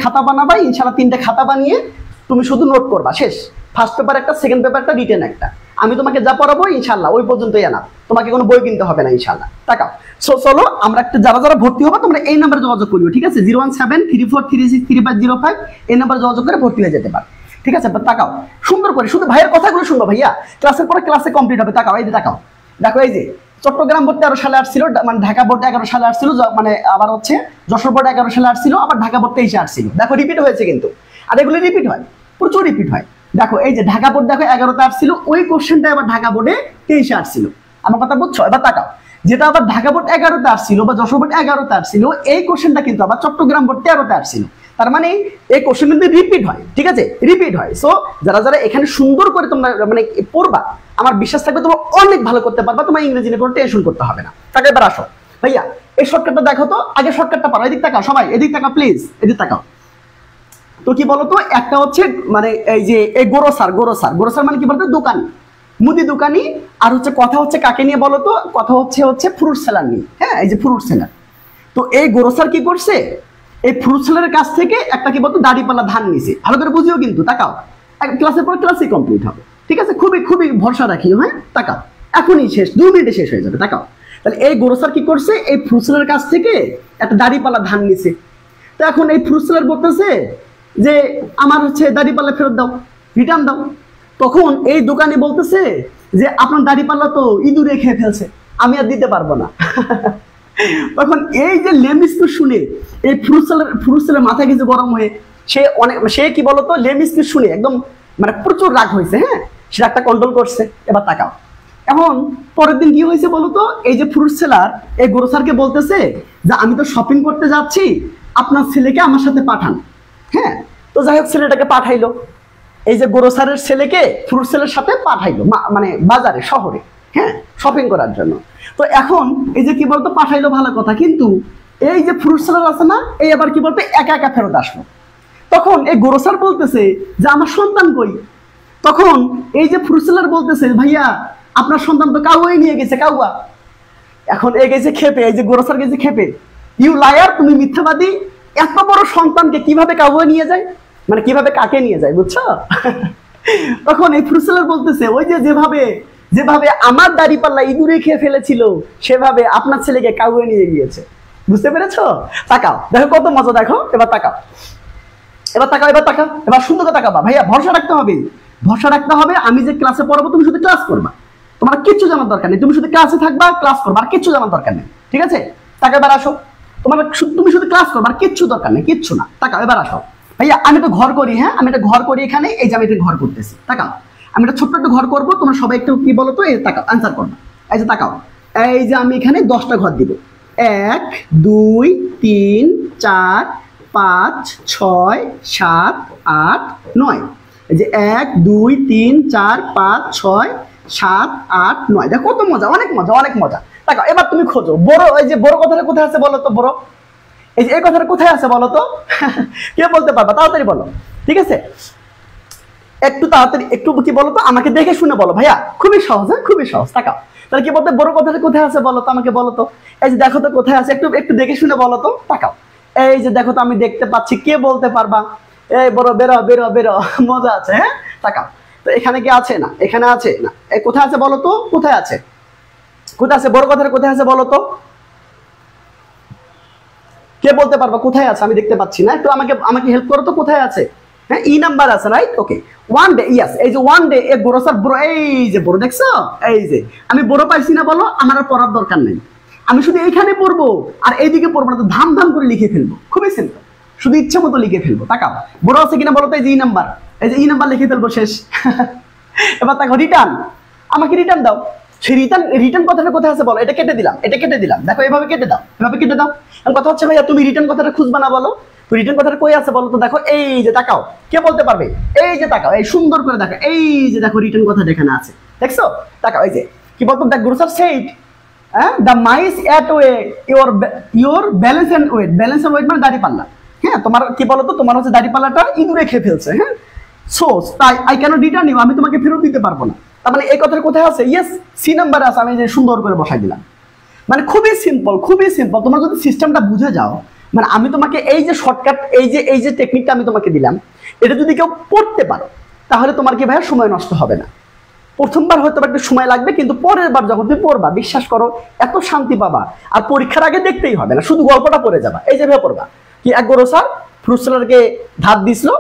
খাতা বানাবা ইনশাল্লাহ, 3টে খাতা বানিয়ে তুমি শুধু নোট করবা, শেষ। ফার্স্ট পেপার একটা, সেকেন্ড পেপার একটা, রিটেন একটা। আমি তোমাকে যা পড়াবো ইনশাল্লাহ ওই পর্যন্তই আনা, তোমাকে কোনো বই কিনতে হবে না ইনশাল্লাহ। তাকাও, সো চলো আমরা একটা, যারা যারা ভর্তি হবে তোমরা এই নাম্বারে যোগাযোগ করবে, ঠিক আছে, 01734363505, এই নাম্বারে যোগাযোগ করে ভর্তি হয়ে যেতে পারো, ঠিক আছে। তাকাও সুন্দর করে, শুধু ভাইয়ের কথাগুলো শুনবো ভাইয়া, ক্লাসের পরে ক্লাসে কমপ্লিট হবে। তাকাও, এই যে তাকাও, দেখো এই যে চট্টগ্রাম বোর্ড 13 সালে আসছিল, মানে ঢাকা বোর্ড 11 সালে আসছিল, মানে আবার হচ্ছে যশোর বোর্ড 11 সালে আসছিল, আবার ঢাকা বোর্ড 23 আসছিল। দেখো রিপিট হয়েছে কিন্তু, আর এগুলো রিপিট হয়, প্রচুর রিপিট হয়। দেখো এই যে ঢাকা বোর্ড দেখো 11তে আসছিল, ওই কোশ্চেনটা আবার ঢাকা বোর্ডে 23 আসছিল। আমার কথা বুঝছো? এবার তাকাও, যেটা আবার ঢাকা বোর্ড 11তে আসছিল বা যশোর বোর্ড 11তে আসছিল, এই কোশ্চেনটা কিন্তু আবার চট্টগ্রাম বোর্ড 13তে আসছিল। তার মানে এই কোশ্চেন কিন্তু রিপিট হয়, ঠিক আছে, রিপিট হয়। সো যারা যারা এখানে সুন্দর করে তোমরা মানে পড়বা, আমার বিশ্বাস থাকবে তোমরা অনেক ভালো করতে পারবা, তোমার ইংরেজি নিয়ে কোনো টেনশন করতে হবে না। তাকে এবার আসো ভাইয়া, এই শর্টকাটটা দেখো তো, আগে শর্টকাটটা পারো। এদিক তাকাও সবাই, এদিক তাকাও প্লিজ, এদিক তাকাও। তো কি বলতো, একটা হচ্ছে মানে এই যে এই গোরসার মানে কি বলতো, দোকানি, মুদি দোকানি। আর হচ্ছে কথা হচ্ছে কাকে নিয়ে বলতো, কথা হচ্ছে ফ্রুট সেলার নিয়ে। হ্যাঁ, এই যে ফ্রুট সেলার, তো এই গোরসার কি করছে, এই ফ্রুট সেলারের কাছ থেকে একটা কি বলতো দাড়িপাল্লা ধান নিছে। ভালো করে বুঝিও কিন্তু, তাকাও, ক্লাসের পর ক্লাসই কমপ্লিট হবে, ঠিক আছে, খুবই খুবই ভরসা রাখি। হ্যাঁ, তাকাও, এখনই শেষ, 2 মিনিটে শেষ হয়ে যাবে। তাকাও, তাহলে এই গোরসার কি করছে, এই ফ্রুট সেলারের কাছ থেকে একটা দাড়িপাল্লা ধান নিছে। তো এখন এই ফ্রুট সেলার বলতেছে যে আমার হচ্ছে দাড়িপাল্লা ফেরত দাও, রিটার্ন দাও। তখন এই দোকানে বলতেছে যে আপনার দাড়িপাল্লা তো ইঁদুরে খেয়ে ফেলছে, আমি আর দিতে পারবো না। তখন এই যে লেমিস্পি শুনে এই ফ্রুট সেলার মাথা কিছু গরম হয়ে সে কি বলতো লেমিস্পি শুনে একদম মানে প্রচুর রাগ হয়েছে। হ্যাঁ, সে রাগটা কন্ট্রোল করছে। এবার তাকাও, এখন পরের দিন কি হয়েছে বলতো, এই যে ফ্রুট সেলার এই গ্রোসারকে বলতেছে যে আমি তো শপিং করতে যাচ্ছি, আপনার ছেলেকে আমার সাথে পাঠান। হ্যাঁ, তো যাই হোক ছেলেটাকে পাঠাইলো, এই যে গ্রোসারের ছেলেকে ফ্রুট সেলারের সাথে পাঠাইলো, মানে বাজারে শহরে, হ্যাঁ, শপিং করার জন্য। তো এখন এই যে কি বলতো পাঠাইলো ভালো কথা, কিন্তু এই যে ফ্রুট সেলার আছে না, এই আবার কি বলতো একা একা ফেরত আসলো। তখন এই গ্রোসার বলতেছে যে আমার সন্তান কই। তখন এই যে ফ্রুট সেলার বলতেছে ভাইয়া আপনার সন্তান তো কাউয়াই নিয়ে গেছে, কাউয়া। এখন এ গেছে খেপে, এই যে গ্রোসার গেছে খেপে, ইউ লায়ার, তুমি মিথ্যাবাদী, এত বড় সন্তানকে কিভাবে কাউয়া নিয়ে যায়, মানে কিভাবে কাকে নিয়ে যায়, বুঝছো? তখন এই ফ্রুট সেলার বলতেছে ওই যে যেভাবে যেভাবে আমার দাড়িপাল্লা ইঁদুরে খেয়ে ফেলেছিল সেভাবে আপনার ছেলেকে কাউয়া নিয়ে গিয়েছে। বুঝতে পেরেছো? তাকাও, দেখো কত মজা, দেখো। এবার তাকাও, এবার তাকাও, এবার তাকাও, এবার সুন্দর করে তাকাবা। ভাইয়া ভরসা রাখতে হবে, ভরসা রাখতে হবে। আমি যে ক্লাসে পড়াবো তুমি শুধু ক্লাস করবা, তোমার কিচ্ছু জানার দরকার নেই, তুমি শুধু ক্লাসে থাকবা, ক্লাস করবা, আর কিচ্ছু জানার দরকার নেই, ঠিক আছে? তাকে এবার আসো, তোমার তুমি শুধু ক্লাস করবা, আর কিচ্ছু দরকার নেই, কিচ্ছু না। তাকাও, এবার আসো। ভাইয়া আমি একটা ঘর করি, হ্যাঁ আমি একটা ঘর করি এখানে, এই যে আমি একটা ঘর করতেছি। তাকাও, আমি একটা ছোট্ট একটা ঘর করবো, তোমরা সবাই একটু কি বলো তো, এই তাকাও, আনসার করবা। এই যে তাকাও, এই যে আমি এখানে 10টা ঘর দিব, 1 2 3 4 5 6 7 8 9। এই যে 1 2 3 4 5 6 7 8 9। দেখো কত মজা, অনেক মজা, অনেক মজা। দেখো এবার তুমি খোঁজো বড়, এই যে বড় কথাটা কোথায় আছে বলো তো, বড় এই যে এই কথাটা কোথায় আছে বলো তো? কে বলতে পারবা? তাড়াতাড়ি বলো, ঠিক আছে? একটু তাড়াতাড়ি, একটু কি বলো তো, আমাকে দেখে শুনে বলো ভাইয়া, খুবই সহজ, হ্যাঁ খুবই সহজ। তাকাও, তাহলে কি বলতে, বড় কথাটা কোথায় আছে বলো তো, আমাকে বলো তো। এই যে দেখো তো কোথায় আছে, একটু একটু দেখে শুনে বলো তো। তাকাও, এই যে দেখো তো, আমি দেখতে পাচ্ছি, কে বলতে পারবা? এই বড়, বেরো বেরো বেরো, মজা আছে, হ্যাঁ। তাকাও তো, এখানে কি আছে? না, এখানে আছে না। এই কোথায় আছে বলো তো, কোথায় আছে, কোথায় আছে বড় কথাটা কোথায় আছে বলো তো? কে বলতে পারবা কোথায় আছে? আমি দেখতে পাচ্ছি না, একটু আমাকে আমাকে হেল্প করো তো, কোথায় আছে? হ্যাঁ, ই নাম্বার আছে, রাইট? ওকে, ওয়ান ডে, ইয়েস। এই যে ওয়ান ডে এ গ্রোসার বড়, এই যে বড় দেখছো, এই যে আমি বড় পাইছি না বলো, আমার আর পড়ার দরকার নেই, আমি শুধু এইখানে পড়বো আর এইদিকে পড়বো না, তো ধাম ধাম করে লিখে ফেলবো, খুবই সিম্পল, শুধু ইচ্ছে মতো লিখে ফেলবো। তাকাও, বড় আছে কিনা বলো তো, এই যে ই নাম্বার, এই যে ই নাম্বার লিখে ফেলবো, শেষ। এবার দেখো রিটার্ন, আমাকে রিটার্ন দাও। সেই রিটার্ন, রিটার্ন কথাটা কোথায় আছে বলো? এটা কেটে দিলাম, এটা কেটে দিলাম, দেখো এভাবে কেটে দাও, এভাবে কেটে দাও। কথা হচ্ছে ভাইয়া তুমি রিটার্ন কথাটা খুঁজবা না বলো, তো রিটার্ন কথাটা কই আছে বলো তো? দেখো এই যে তাকাও, কে বলতে পারবে? এই যে তাকাও, এই সুন্দর করে দেখো, এই যে দেখো রিটার্ন কথাটা এখানে আছে, দেখছো? তাকাও, এই যে কি বলতো, দ্য গ্রোসার সেড, হ্যাঁ, the mice ate away your balance and weight, balance and weight মানে দাড়িপাল্লা, হ্যাঁ তোমার কি বলতো, তোমার হচ্ছে দাড়িপাল্লাটা ইঁদুরে খেয়ে ফেলছে, হ্যাঁ। সো তাই আই ক্যানট রিটার্ন ইউ, আমি তোমাকে ফেরত দিতে পারবো না। তার মানে এই কথাটা কোথায় আছে? ইয়েস, সি নাম্বার আছে, আমি যে সুন্দর করে বসাই দিলাম। মানে খুবই সিম্পল, খুবই সিম্পল। তোমরা যদি সিস্টেমটা বুঝে যাও, মানে আমি তোমাকে এই যে শর্টকাট, এই যে টেকনিকটা আমি তোমাকে দিলাম, এটা যদি কেউ পড়তে পারো তাহলে তোমার কি ভাইয়া সময় নষ্ট হবে না। প্রথমবার হয়তো একটু সময় লাগবে, কিন্তু পরের বার যখন তুমি পড়বা, বিশ্বাস করো এত শান্তি পাবা, আর পরীক্ষার আগে দেখতেই হবে না, শুধু গল্পটা পড়ে যাবা। এই যে ভেবে পড়বা কি, এক গ্রোসার ফ্রুট সেলারকে ধার দিছিল,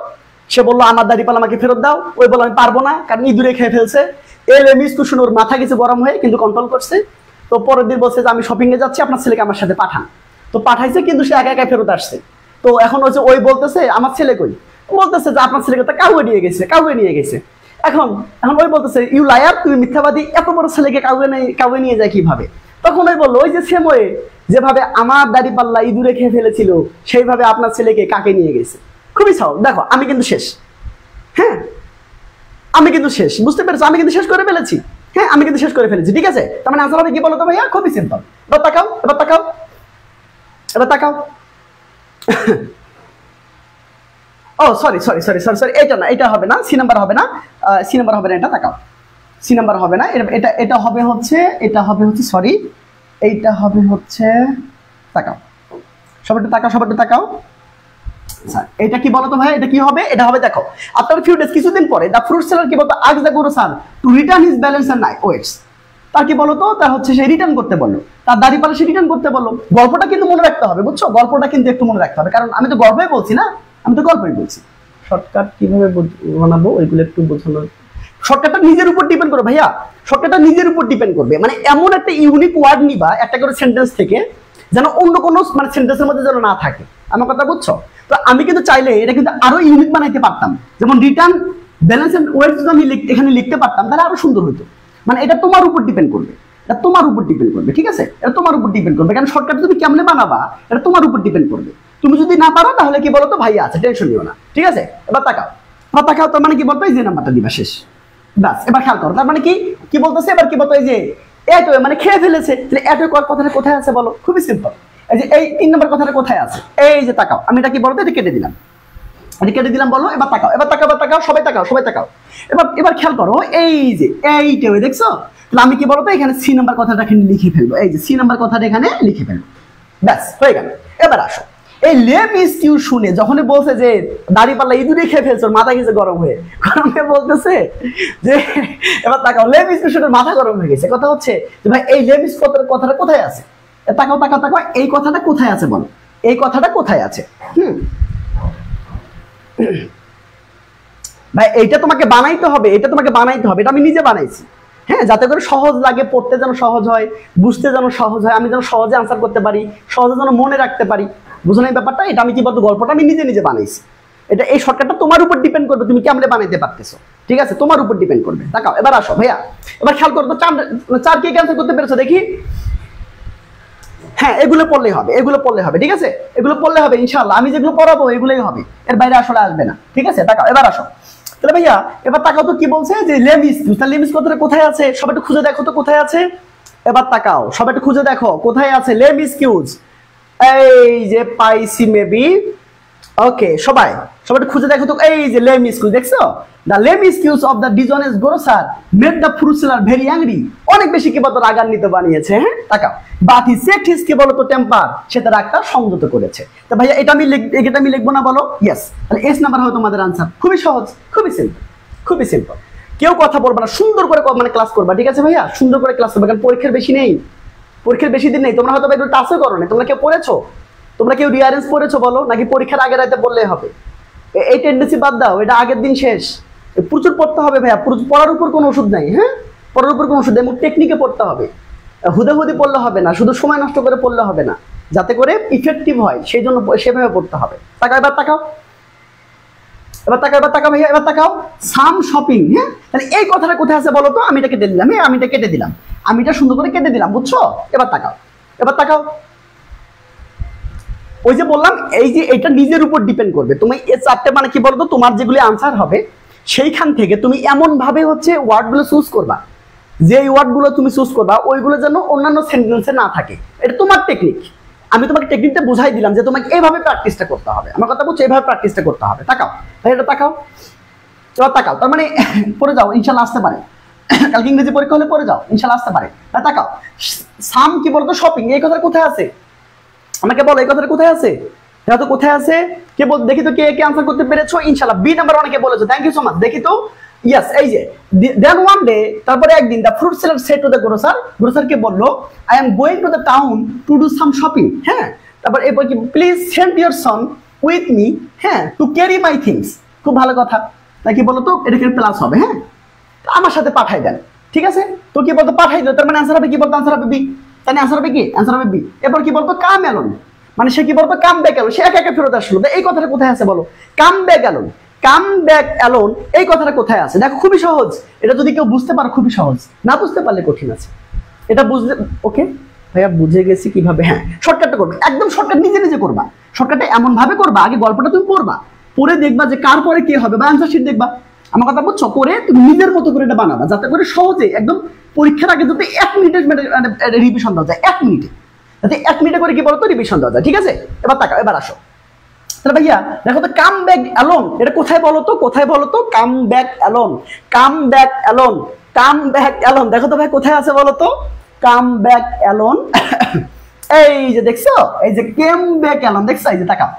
সে বললো আমার দাড়িপাল্লা আমাকে ফেরত দাও, ওই বললো আমি পারবো না কারণ ইঁদুরে খেয়ে ফেলছে। মিস কুসুন ওর মাথা কিছু গরম হয়ে কিন্তু কন্ট্রোল করছে। তো পরের দিন বলছে যে আমি শপিং এ যাচ্ছি, আপনার ছেলেকে আমার সাথে পাঠান। তো পাঠাইছে, কিন্তু সে একা একা ফেরত আসছে। তো এখন হচ্ছে ওই বলতেছে আমার ছেলে কই, বলতেছে যে আপনার ছেলেকে তো কাউকে নিয়ে গেছে, কাউকে নিয়ে গেছে। এখন এখন ওই বলতেছে ইউ লায়ার, তুমি মিথ্যাবাদী, এত বড় ছেলেকে কাউকে নিয়ে যায় কিভাবে? তখন ওই বললো ওই যে সেম ওয়ে, যেভাবে আমার দাড়িপাল্লা ইঁদুরে খেয়ে ফেলেছিল সেইভাবে আপনার ছেলেকে কাকে নিয়ে গেছে। খুবই সহজ। দেখো আমি কিন্তু শেষ, হ্যাঁ আমি কিন্তু শেষ, বুঝতে পেরেছো? আমি কিন্তু শেষ করে ফেলেছি, হ্যাঁ আমি কিন্তু শেষ করে ফেলেছি, ঠিক আছে? তার মানে আনসার হবে কি বলো তো ভাইয়া? খুবই সিম্পল। এবার তাকাও, এবার তাকাও, এবার তাকাও। Oh sorry sorry sorry sorry sorry, এটা না, এটা হবে না, সি নাম্বার হবে না, সি নাম্বার হবে না, এটা তাকাও, সি নাম্বার হবে না, এটা এটা হবে হচ্ছে, এটা হবে হচ্ছে, সরি এইটা হবে হচ্ছে, তাকাও সবাই তাকাও, সবাই তাকাও। এটা কি বলতো ভাই? এটা কি হবে? এটা হবে, দেখো আফটার ফিউ ডেজ, কিছুদিন পরে দা ফ্রুট সেলার কি বলতো, ask the grocer to return his balance and weights. তার কি বলতো, তার হচ্ছে সে রিটার্ন করতে বললো, তার দাড়িপাল্লা সে রিটার্ন করতে বললো। গল্পটা কিন্তু মনে রাখতে হবে, বুঝছো? গল্পটা কিন্তু একটু মনে রাখতে হবে, কারণ আমি তো গল্পই বলছি না, আমি তো গল্পই বলছি। শর্টকাট কিভাবে বানাবো ওইগুলো একটু বোঝানো। শর্টকাটটা নিজের উপর ডিপেন্ড করবে ভাইয়া, শর্টকাটটা নিজের উপর ডিপেন্ড করবে। মানে এমন একটা ইউনিক ওয়ার্ড নিবা একটা করে সেন্টেন্স থেকে, যেন অন্য কোনো মানে সেন্টেন্সের মধ্যে যেন না থাকে। আমার কথা বুঝছো? তো আমি কিন্তু চাইলে এটা কিন্তু আরো ইউনিক বানাইতে পারতাম, যেমন রিটার্ন ব্যালেন্স এন্ড ওয়েট যদি আমি এখানে লিখতে পারতাম তাহলে আরো সুন্দর হতো। মানে এটা তোমার উপর ডিপেন্ড করবে, এটা তোমার উপর ডিপেন্ড করবে, ঠিক আছে? এটা তোমার উপর ডিপেন্ড করবে, কারণ শর্টকাট তুমি কেমনে বানাবা এটা তোমার উপর ডিপেন্ড করবে। তুমি যদি না পারো তাহলে কি বলতো, ভাইয়া আছে, টেনশন নিও না, ঠিক আছে? এবার তাকাও, এবার তাকাও। তার মানে কি বলতো, এই যে নাম্বারটা দিবা, শেষ, ব্যাস। এবার খেয়াল করো, তার মানে কি কি বলতেছে, এবার কি বলতো, এই যে এটো মানে খেয়ে ফেলেছে, তাহলে এটো কথাটা কোথায় আছে বলো? খুবই সিম্পল। এই যে এই 3 নম্বর কথাটা কোথায় আছে? এই যে তাকাও, আমি এটা কি বলতো, এটা কেটে দিলাম, এটা কেটে দিলাম বলো। এবার তাকাও, এবার তাকাও, এবার তাকাও, সবাই তাকাও, সবাই তাকাও। এবার খেয়াল করো, এই যে এইটা দেখছো, তাহলে আমি কি বলতো এখানে সি নাম্বার কথাটা এখানে লিখে ফেলবো। এই যে সি নাম্বার কথাটা এখানে লিখে ফেলবো, ব্যাস হয়ে গেল। এবার আসো, এই লেম ইজ কিউ শুনে যখনই বলছে যে দাড়ি পাল্লা ইঁদুরে খেয়ে ফেলছো, মাথা গেছে গরম হয়ে বলতেছে যে, এবার তাকাও লেম ইজ কিউ শুনে মাথা গরম হয়ে গেছে। কথা হচ্ছে যে ভাই এই লেম ইজ কথাটা কোথায় আছে? তাকাও তাকাও তাকাও, এই কথাটা কোথায় আছে বলো, এই কথাটা কোথায় আছে? ভাই এইটা তোমাকে বানাইতে হবে, এটা তোমাকে বানাইতে হবে, এটা আমি নিজে বানাইছি, হ্যাঁ, যাতে করে সহজ লাগে, পড়তে যেন সহজ হয়, বুঝতে যেন সহজ হয়, আমি যেন সহজে আনসার করতে পারি, সহজে যেন মনে রাখতে পারি। বুঝো না এই ব্যাপারটা? এটা আমি কি বলতো, গল্পটা আমি নিজে নিজে বানাইছি। এটা এই শর্টকাটটা তোমার উপর ডিপেন্ড করবে, তুমি কেমনে বানাইতে পারতেছো, ঠিক আছে, তোমার উপর ডিপেন্ড করবে। তাকাও, এবার আসো ভাইয়া, এবার খেয়াল করো তো, চার কে ক্যান্সেল করতে পেরেছো দেখি? হ্যাঁ, এগুলো পড়লেই হবে, এগুলো পড়লে হবে, ঠিক আছে, এগুলো পড়লে হবে ইনশাআল্লাহ। আমি যেগুলো পড়াবো এগুলোই হবে, এর বাইরে আসলে আসবে না, ঠিক আছে। তাকাও, এবার আসো। তাহলে ভাইয়া এবার তাকাও তো কি বলছে যে লেম ইজ কিউ, তাহলে লেম ইজ কথাটা কোথায় আছে? সবাই একটু খুঁজে দেখো তো কোথায় আছে। এবার তাকাও, সবাই একটু খুঁজে দেখো কোথায় আছে লেম ইজ কিউজ। এই যে পাইছি মেবি, ওকে, সবাই একটু খুঁজে দেখো তো। এই যে লেম ইজ কিউজ, দেখছো? The lame excuse of the dishonest grocer made the fruit seller very angry. অনেক বেশি কি বলতো রাগান্বিত বানিয়েছে, হ্যাঁ, তাকাও। বাট হি সেট হিজ কি বলতো টেম্পার, সে তার রাগটা সংযত করেছে। তো ভাইয়া এটা আমি লিখবো না বলো? ইয়েস, তাহলে এস নাম্বার হবে তোমাদের আনসার। খুবই সহজ, খুবই সিম্পল, খুবই সিম্পল। কেউ কথা বলবে না, সুন্দর করে মানে ক্লাস করবা, ঠিক আছে ভাইয়া, সুন্দর করে ক্লাস করবে, কারণ পরীক্ষার বেশি নেই, পরীক্ষার বেশি দিন নেই। তোমরা হয়তো একটু টাচও করো না, তোমরা কেউ পড়েছো, তোমরা কেউ রিয়ারেন্স পড়েছো বলো, নাকি পরীক্ষার আগে রাতে বললেই হবে? এই টেন্ডেন্সি বাদ দাও, এটা আগের দিন শেষ। প্রচুর পড়তে হবে ভাইয়া, পড়ার উপর কোনো ওষুধ নাই, হ্যাঁ, পড়ার উপর কোনো ওষুধ নেই, এবং টেকনিকে পড়তে হবে। হুদে পড়লে হবে না, শুধু সময় নষ্ট করে পড়লে হবে না, যাতে করে ইফেক্টিভ হয় সেই জন্য সেভাবে পড়তে হবে। তাকাও, এবার তাকাও, এবার তাকাও, এবার তাকাও ভাইয়া, এবার তাকাও। সাম শপিং, হ্যাঁ, তাহলে এই কথাটা কোথায় আছে বলো তো? আমি এটা কেটে দিলাম, হ্যাঁ, আমি এটা কেটে দিলাম, আমি এটা সুন্দর করে কেটে দিলাম, বুঝছো? এবার তাকাও, এবার তাকাও। ওই যে বললাম, এই যে এটা নিজের উপর ডিপেন্ড করবে। তুমি এই চারটে মানে কি বলতো, তোমার যেগুলি আনসার হবে সেইখান থেকে তুমি এমন ভাবে হচ্ছে ওয়ার্ডগুলো চুজ করবা, যে ওয়ার্ডগুলো তুমি চুজ করবা ওইগুলো যেন অন্যান্য সেন্টেন্সে না থাকে। এটা তোমার টেকনিক, আমি তোমাকে টেকনিকটা বুঝাই দিলাম যে তোমাকে এইভাবে প্র্যাকটিসটা করতে হবে। আমার কথা বলছো, এইভাবে প্র্যাকটিসটা করতে হবে। তাকাও ভাই, এটা তাকাও, এবার তাকাও। তার মানে পড়ে যাও, ইনশাল্লাহ আসতে পারে, কালকে ইংরেজি পরীক্ষা হলে পড়ে যাও, ইনশাল্লাহ আসতে পারে। তাকাও, সাম কি বলতো শপিং, এই কথা কোথায় আছে? আমাকে বলো এই কথাটা কোথায় আছে? এটা তো কোথায় আছে? কে বল দেখি তো, কে কে আনসার করতে পেরেছো? ইনশাআল্লাহ বি নাম্বার অনেকে বলেছো, থ্যাংক ইউ সো মাচ। দেখি তো, ইয়েস, এই যে দেন ওয়ান ডে, তারপরে একদিন the fruit seller said to the grocer, গ্রোসারকে বললো I am going to the town to do some shopping, হ্যাঁ, তারপর এরপর কি, please send your son with me, হ্যাঁ, টু ক্যারি মাই থিংস। খুব ভালো কথা, নাকি বলো তো, এটা প্লাস হবে, হ্যাঁ, আমার সাথে পাঠাই দেন, ঠিক আছে। তো কি বলতো, পাঠাই দাও, তার মানে আনসার হবে কি বলতো, আনসার হবে বি, তাই না? আনসার হবে কি? আনসার হবে বি। এরপর কি বলতো, কাম এলন, মানে সে কি বলতো, কাম ব্যাক এলন, সে একা একা ফেরত আসলো। এই কথাটা কোথায় আছে বলো? Come back alone, come back alone, এই কথাটা কোথায় আছে? দেখো খুবই সহজ, এটা যদি কেউ বুঝতে পারো খুবই সহজ, না বুঝতে পারলে কঠিন আছে। এটা বুঝলে ওকে ভাইয়া, বুঝে গেছি কিভাবে, হ্যাঁ, শর্টকাটটা করবে, একদম শর্টকাট নিজে নিজে করবা। শর্টকাটে এমন ভাবে করবা, আগে গল্পটা তুমি পড়বা, পড়ে দেখবা যে কার পরে কে হবে, বা আনসার শিট দেখবা। আমার কথা বুঝছো? করে তুমি নিজের মতো করে এটা বানাবা, যাতে করে সহজে একদম পরীক্ষার আগে যদি 1 মিনিটের রিভিশন দেওয়া যায়, 1 মিনিটে, যাতে 1 মিনিটে করে কি বলতো রিভিশন দেওয়া যায়, ঠিক আছে। এবার তাকাও, এবার আসো। তাহলে ভাইয়া দেখো তো, কাম ব্যাক অ্যালোন, এটা কোথায় বলো তো, কোথায় বলো তো? Come back alone, come back alone, come back alone, দেখো তো ভাই কোথায় আছে বলো তো? কাম ব্যাক অ্যালোন, এই যে দেখছো, এই যে কেম ব্যাক অ্যালোন, দেখছো? এই যে তাকাও,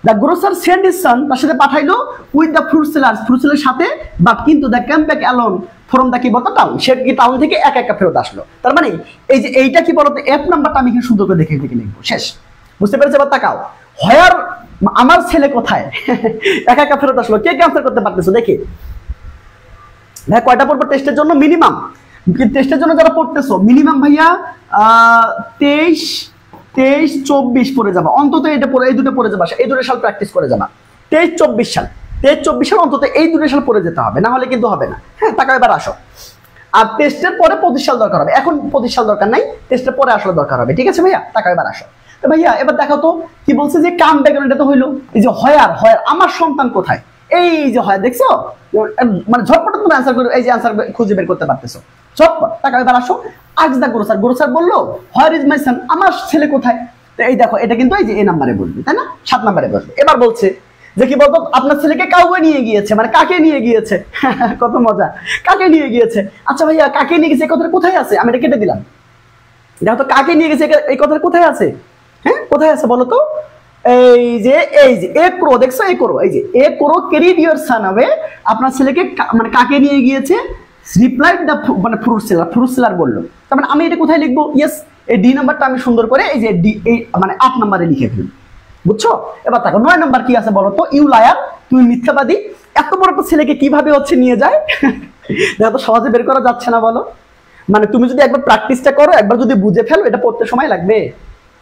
the grocer send his son, তার সাথে পাঠাইলো with the fruit seller, fruit seller সাথে, বাট কিন্তু the came back alone from the কি বলতো টাউন, সে কি টাউন থেকে একা একা ফেরত আসলো। তার মানে এই যে এইটা কি বলতো, এফ নাম্বারটা আমি এখানে সুন্দর করে দেখে দেখে লিখবো, শেষ, বুঝতে পেরেছো? এবার তাকাও, হোয়ার, আমার ছেলে কোথায় একা একা ফেরত আসলো, কে ক্যান্সেল করতে পারতেছো দেখি ভাই? কয়টা পড়বো টেস্টের জন্য? মিনিমাম, টেস্টের জন্য যারা পড়তেছো মিনিমাম ভাইয়া 23, 24 পড়ে যাবা অন্তত, এটা পড়ে, এই দুটো পড়ে যাবা, এই দুটো সাল প্র্যাকটিস করে যাবা। 23, 24 সাল, 23, 24 সাল অন্তত এই দুটো সাল পড়ে যেতে হবে, না হলে কিন্তু হবে না, হ্যাঁ। তাকাও, এবার আসো। আর টেস্টের পরে 25 সাল দরকার হবে, এখন 25 সাল দরকার নাই, টেস্টের পরে আসলে দরকার হবে, ঠিক আছে ভাইয়া? তাকাও, এবার আসো। তো ভাইয়া এবার দেখো তো কি বলছে, যে কাম ব্যাক, এটা তো হইলো। এই যে হয়ার, হয়ার, আমার সন্তান কোথায়, এই যে হয়, দেখছো? মানে ঝটপট তুমি আনসার করে, এই যে আনসার খুঁজে বের করতে পারতেছো ঝটপট। তাকাও, এবার আসো। আস্ক দ্য গ্রোসার, গ্রোসার বললো হোয়ার ইজ মাই সন, আমার ছেলে কোথায়? তো এই দেখো, এটা কিন্তু এই যে এ নাম্বারে বসবে, তাই না? 7 নাম্বারে বসবে। এবার বলছে যে কি বলতো আপনার ছেলেকে কাউকে নিয়ে গিয়েছে, মানে কাকে নিয়ে গিয়েছে। কত মজা, কাকে নিয়ে গিয়েছে। আচ্ছা ভাইয়া কাকে নিয়ে গেছে এই কথাটা কোথায় আছে, আমি এটা কেটে দিলাম। দেখো তো কাকে নিয়ে গেছে এই কথাটা কোথায় আছে, হ্যাঁ কোথায় আছে বলো তো। এই যে এ ক্রো, দেখছো এ ক্রো, এই যে এ ক্রো ক্যারিড ইওর সান অ্যাওয়ে, আপনার ছেলেকে মানে কাকে নিয়ে গিয়েছে, রিপ্লাইড দ্য মানে ফ্রুট সেলার বললো। তার মানে আমি এটা কোথায় লিখবো, ইয়েস এই ডি নাম্বারটা আমি সুন্দর করে এই যে ডি এই মানে 8 নম্বরে লিখে ফেলবো, বুঝছো। এবার দেখো 9 নম্বর কি আছে বলো তো, ইউ লায়ার, তুমি মিথ্যাবাদী। এত বড় একটা ছেলেকে কিভাবে হচ্ছে নিয়ে যায়, দেখো তো সহজে বের করা যাচ্ছে না বলো। মানে তুমি যদি একবার প্র্যাকটিসটা করো, একবার যদি বুঝে ফেলো, এটা পড়তে সময় লাগবে,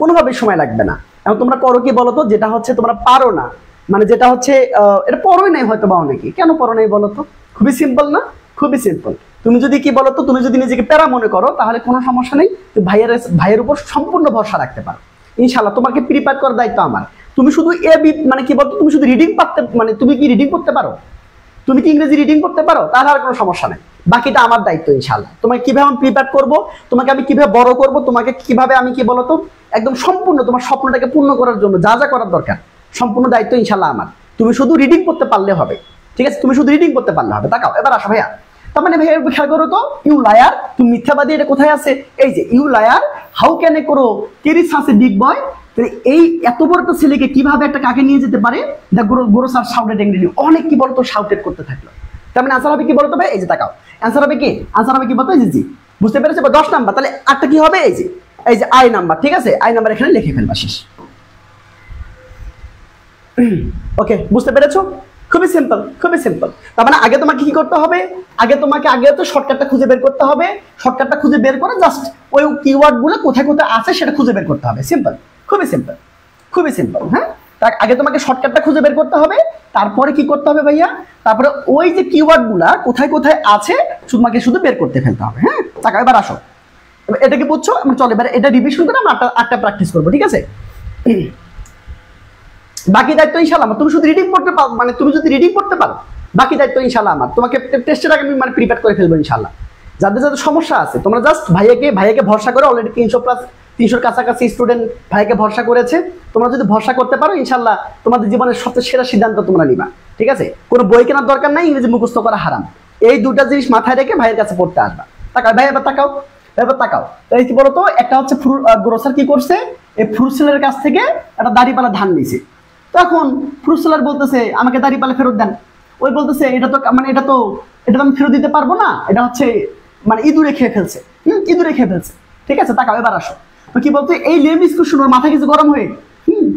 কোনোভাবেই সময় লাগবে না। এখন তোমরা করো কি বলো তো, যেটা হচ্ছে তোমরা পারো না, মানে যেটা হচ্ছে এটা পড়োই নাই হয়তো বা অনেকে, কেন পড়ো নাই বলো তো, খুবই সিম্পল না, খুবই সিম্পল। তুমি যদি কি বলো তো, তুমি যদি নিজেকে প্যারা মনে করো তাহলে কোনো সমস্যা নেই, ভাইয়ের উপর সম্পূর্ণ ভরসা রাখতে পারো ইনশাল্লাহ। তোমাকে প্রিপেয়ার করার দায়িত্ব আমার। তুমি শুধু মানে কি বলতো, তুমি শুধু রিডিং পারতে, মানে তুমি কি রিডিং করতে পারো, তুমি কি ইংরেজি রিডিং করতে পারো, তাহলে আর কোনো সমস্যা নেই, বাকিটা আমার দায়িত্ব ইনশাল্লাহ। তোমাকে কিভাবে আমি প্রিপেয়ার করবো, তোমাকে আমি কিভাবে বড় করবো, তোমাকে কিভাবে আমি কি বলতো একদম সম্পূর্ণ তোমার স্বপ্নটাকে পূর্ণ করার জন্য যা যা করার দরকার সম্পূর্ণ দায়িত্ব ইনশাল্লাহ আমার। তুমি শুধু রিডিং করতে পারলে হবে, ঠিক আছে, তুমি শুধু রিডিং করতে পারলে হবে। তাকাও এবার আসো ভাইয়া, তার মানে ভাইয়া খেয়াল করো তো, ইউ লায়ার, তুমি মিথ্যাবাদী, এটা কোথায় আছে, এই যে you liar how can a করো carry such a big boy. এই এত বড় একটা ছেলেকে কিভাবে একটা কাকে নিয়ে যেতে পারে, দ্য গ্রোসার শাউটেড অ্যাংরিলি, অনেক কি বলতো শাউটেড করতে থাকলো। তার মানে আনসার হবে কি বলতো ভাই, এই যে তাকাও আনসার হবে কি, আনসার হবে কি বলতো, এই যে জি, বুঝতে পেরেছো। 10 নাম্বার, তাহলে আটটা কি হবে, এই যে আই নাম্বার, ঠিক আছে, আই নাম্বার এখানে লিখে ফেলবা, শেষ। ওকে, বুঝতে পেরেছো, খুবই সিম্পল, খুবই সিম্পল। তার মানে আগে তোমাকে কি করতে হবে, আগে তো শর্টকাটটা খুঁজে বের করতে হবে, শর্টকাটটা খুঁজে বের করে জাস্ট ওই কিওয়ার্ড গুলো কোথায় কোথায় আছে সেটা খুঁজে বের করতে হবে, সিম্পল, খুবই সিম্পল, খুবই সিম্পল। হ্যাঁ, তার আগে তোমাকে শর্টকাটটা খুঁজে বের করতে হবে, তারপরে কি করতে হবে ভাইয়া, তারপরে ওই যে কিওয়ার্ড গুলা কোথায় কোথায় আছে তোমাকে শুধু বের করতে ফেলতে হবে। হ্যাঁ, টাকা এবার আসো, এটা কি বুঝছো, চলো এবার এটা রিভিশন করে আমরা আটটা প্র্যাকটিস করবো, ঠিক আছে। বাকি দায়িত্ব ইনশাআল্লাহ আমার, তুমি শুধু রিডিং করতে পারো, মানে তুমি যদি রিডিং করতে পারো বাকি দায়িত্ব ইনশাআল্লাহ আমার। তোমাকে টেস্টের আগে আমি মানে প্রিপেয়ার করে ফেলবো ইনশাআল্লাহ। যাদের যাদের সমস্যা আছে তোমরা জাস্ট ভাইয়াকে ভরসা করে, অলরেডি 300+ কাছাকাছি স্টুডেন্ট ভাইয়াকে ভরসা করেছে, তোমরা যদি ভরসা করতে পারো ইনশাআল্লাহ তোমাদের জীবনের সবচেয়ে সেরা সিদ্ধান্ত তোমরা নিবা, ঠিক আছে। কোনো বই কেনার দরকার নাই, ইংরেজি মুখস্থ করা হারাম, এই দুটা জিনিস মাথায় রেখে ভাইয়ের কাছে পড়তে আসবা। তাকাও ভাই, এবার তাকাও, এবার তাকাও। তাই কি বলতো, একটা হচ্ছে গ্রোসার কি করছে, এই ফ্রুট সেলারের কাছ থেকে একটা দাড়িপালা ধান নিয়েছে। তখন ফ্রুট সেলার বলতেছে আমাকে দাড়িপালা ফেরত দেন। ওই বলতেছে এটা তো আমি ফেরত দিতে পারবো না, এটা হচ্ছে মানে ইঁদুরে খেয়ে ফেলছে, ইঁদুরে খেয়ে ফেলছে, ঠিক আছে। তাকাও এবার আসো, তো কি বলতো, এই লেমিস শুনোর মাথা কিছু গরম হয়ে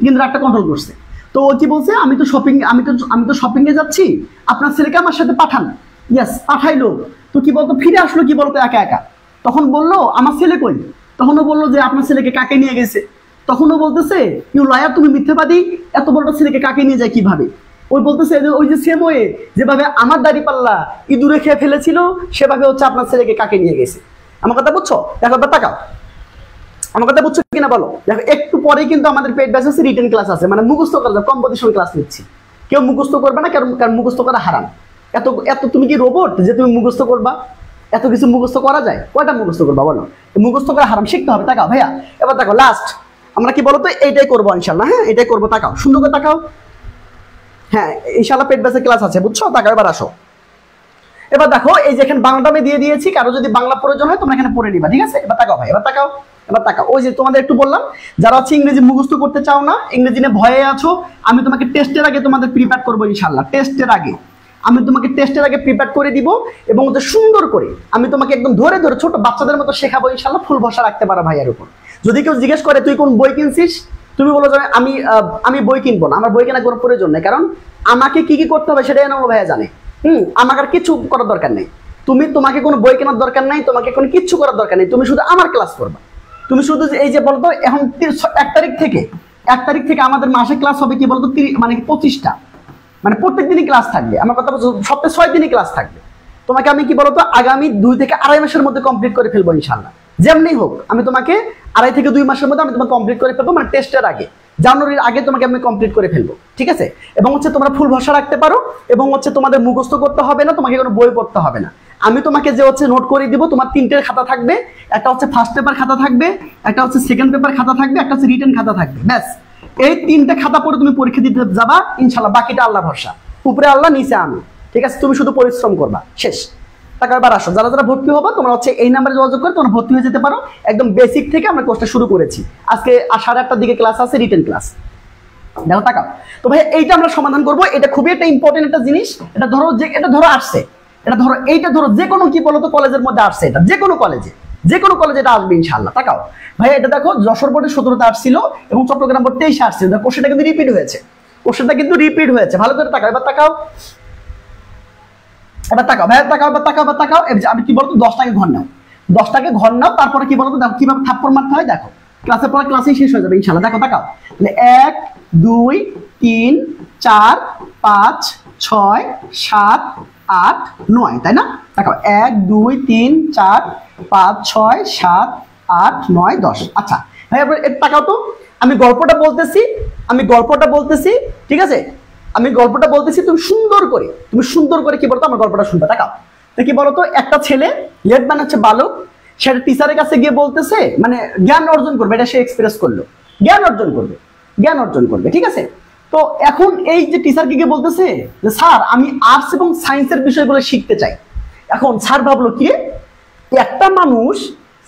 কিন্তু একটা কন্ট্রোল করছে। তো ও কি বলছে, আমি তো শপিং এ যাচ্ছি, আপনার ছেলেকে আমার সাথে পাঠান। ইয়েস, পাঠাইলো। তো কি বলতো, ফিরে আসলো কি বলতো একা একা। তখন বললো আমার ছেলে কই, তখনও বললো যে আপনার ছেলেকে কাকে নিয়ে গেছে। তখনও বলতেছে ইউ লায়ার, তুমি মিথ্যাবাদী, এত বড় ছেলেকে কাকে নিয়ে যায় কিভাবে। ওই বলতেছে ওই যে সেম ওয়ে যেভাবে আমার দাড়িপাল্লা ইঁদুরে খেয়ে ফেলেছিল, সেভাবে হচ্ছে আপনার ছেলেকে কাকে নিয়ে গেছে। আমার কথা বুঝছো, দেখো তাকাও, আমার কথা বুঝছো কিনা বলো। দেখো একটু পরেই কিন্তু আমাদের পেইড ব্যাচ আছে, রিটেন ক্লাস আছে, মানে মুখস্থ করা কম্পিটিশন ক্লাস নিচ্ছি। কেউ মুখস্থ করবে না, কারণ মুখস্থ করা হারাম। এত তুমি কি রোবট যে তুমি মুখস্থ করবা, এত কিছু মুখস্থ করা যায়, কয়টা মুখস্থ করবা বলো, মুখস্থ করা হারাম, শিখতে হবে। তাকাও ভাইয়া, এবার দেখো লাস্ট আমরা কি বলতো এইটাই করবো ইনশাল্লাহ। হ্যাঁ, এটাই করবো, তাকাও সুন্দর করে তাকাও। হ্যাঁ ইনশাল্লাহ পেইড ব্যাচের ক্লাস আছে, বুঝছো। তাকাও এবার আসো, এবার দেখো এই যে এখানে বাংলাটা আমি দিয়ে দিয়েছি, কারো যদি বাংলা প্রয়োজন হয় তোমরা এখানে পড়ে নিবা, ঠিক আছে। এবার তাকাও ভাই, এবার তাকাও, ওই যে তোমাদের একটু বললাম যারা হচ্ছে ইংরেজি মুখস্থ করতে চাও না, ইংরেজি নিয়ে ভয়ে আছো, আমি তোমাকে টেস্টের আগে তোমাদের প্রিপেয়ার করবো ইনশাল্লাহ। টেস্টের আগে আমি তোমাকে প্রিপেয়ার করে দিব, এবং ওদের সুন্দর করে আমি তোমাকে একদম ধরে ছোট বাচ্চাদের মতো শেখাবো ইনশাল্লাহ। ফুল ভরসা রাখতে পারো ভাইয়ের উপর। যদি কেউ জিজ্ঞেস করে তুই কোন বই কিনছিস, তুমি বলো যে আমি বই কিনবো না, আমার বই কেনার কোনো প্রয়োজন নেই, কারণ আমাকে কি করতে হবে সেটাই আমার ভাইয়া জানে। আমাকে আর কিছু করার দরকার নেই, তোমাকে কোনো বই কেনার দরকার নাই, তোমাকে কোনো কিচ্ছু করার দরকার নেই, তুমি শুধু আমার ক্লাস করবা। তুমি শুধু এই যে বলতো এখন 1 তারিখ থেকে আমাদের মাসে ক্লাস হবে কি বলতো, মানে 25টা, মানে প্রত্যেক দিনই ক্লাস থাকবে। আমার কথা বলছো, সপ্তাহে 6 দিনই ক্লাস থাকবে। তোমাকে আমি কি বলতো আগামী 2 থেকে 2.5 মাসের মধ্যে কমপ্লিট করে ফেলবো ইনশাল্লাহ। যেমনি হোক আমি তোমাকে 2.5 থেকে 2 মাসের মধ্যে আমি তোমাকে কমপ্লিট করে ফেলবো, মানে টেস্টের আগে, জানুয়ারির আগে তোমাকে আমি কমপ্লিট করে ফেলবো, ঠিক আছে। এবং হচ্ছে তোমরা ফুল ভরসা রাখতে পারো, এবং হচ্ছে তোমাদের মুখস্থ করতে হবে না, তোমাকে কোনো বই পড়তে হবে না। আমি তোমাকে যে হচ্ছে নোট করে দিব, তোমার 3টে খাতা থাকবে, একটা হচ্ছে ফার্স্ট পেপার খাতা থাকবে, একটা হচ্ছে সেকেন্ড পেপার খাতা থাকবে, একটা হচ্ছে রিটেন খাতা থাকবে, ব্যাস। এই 3টা খাতা পড়ে তুমি পরীক্ষা দিতে যাবা ইনশাআল্লাহ, বাকিটা আল্লাহ ভরসা, উপরে আল্লাহ নিচে আমি, ঠিক আছে? তুমি শুধু পরিশ্রম করবা, শেষ। টাকা এবার আসো, যারা যারা ভর্তি হবো তোমরা হচ্ছে এই নাম্বারে যোগাযোগ করে তোমরা ভর্তি হয়ে যেতে পারো। একদম বেসিক থেকে আমরা কোর্সটা শুরু করেছি। আজকে 8:30টার দিকে ক্লাস আছে, রিটেন ক্লাস। দেখো তাকাও তো ভাই, এইটা আমরা সমাধান করব। এটা খুবই একটা ইম্পর্টেন্ট একটা জিনিস। এটা ধরো যে এটা ধরো আসছে, এটা ধরো এইটা ধরো যে কোনো কি বলতো কলেজের মধ্যে আসছে, এটা যে কোনো কলেজে এটা আসবে ইনশাআল্লাহ। তাকাও ভাই, এটা দেখো যশোর বোর্ডে 17তে আসছিল এবং চট্টগ্রাম বোর্ড 23-এ আসছিল। কোশ্চেনটা কিন্তু রিপিট হয়েছে, ভালো করে তাকাও। এবার তাকাও, ভাইয়া তাকাও। আমি কি বলতো 10টাকে ঘর নাও, 10টাকে ঘর নাও, তারপরে কি বলতো দেখো কিভাবে থাপ্পড় মারতে হয়। দেখো ক্লাসের পর ক্লাসেই শেষ হয়ে যাবে ইনশাআল্লাহ। দেখো তাকাও, তাহলে 1 2 3 4 5 6 7 8 9, তাই না? দেখো 1 2 3 4 5 6 7 8 9 10। আচ্ছা ভাই এবার তাকাও তো, আমি গল্পটা বলতেছি, ঠিক আছে? আমি গল্পটা বলতেছি, তুমি সুন্দর করে কি বলতো আমার গল্পটা শুনবে। তাকাও তো, কি বলতো একটা ছেলে লেট বানাচ্ছে বালক, সেটা টিচারের কাছে গিয়ে বলতেছে, মানে জ্ঞান অর্জন করবে, এটা সে এক্সপ্রেস করলো, জ্ঞান অর্জন করবে, ঠিক আছে? তো এখন এই যে টিচারকে গিয়ে বলতেছে যে স্যার আমি আর্টস এবং সায়েন্সের বিষয়গুলো শিখতে চাই। এখন স্যার ভাবলো কি, একটা মানুষ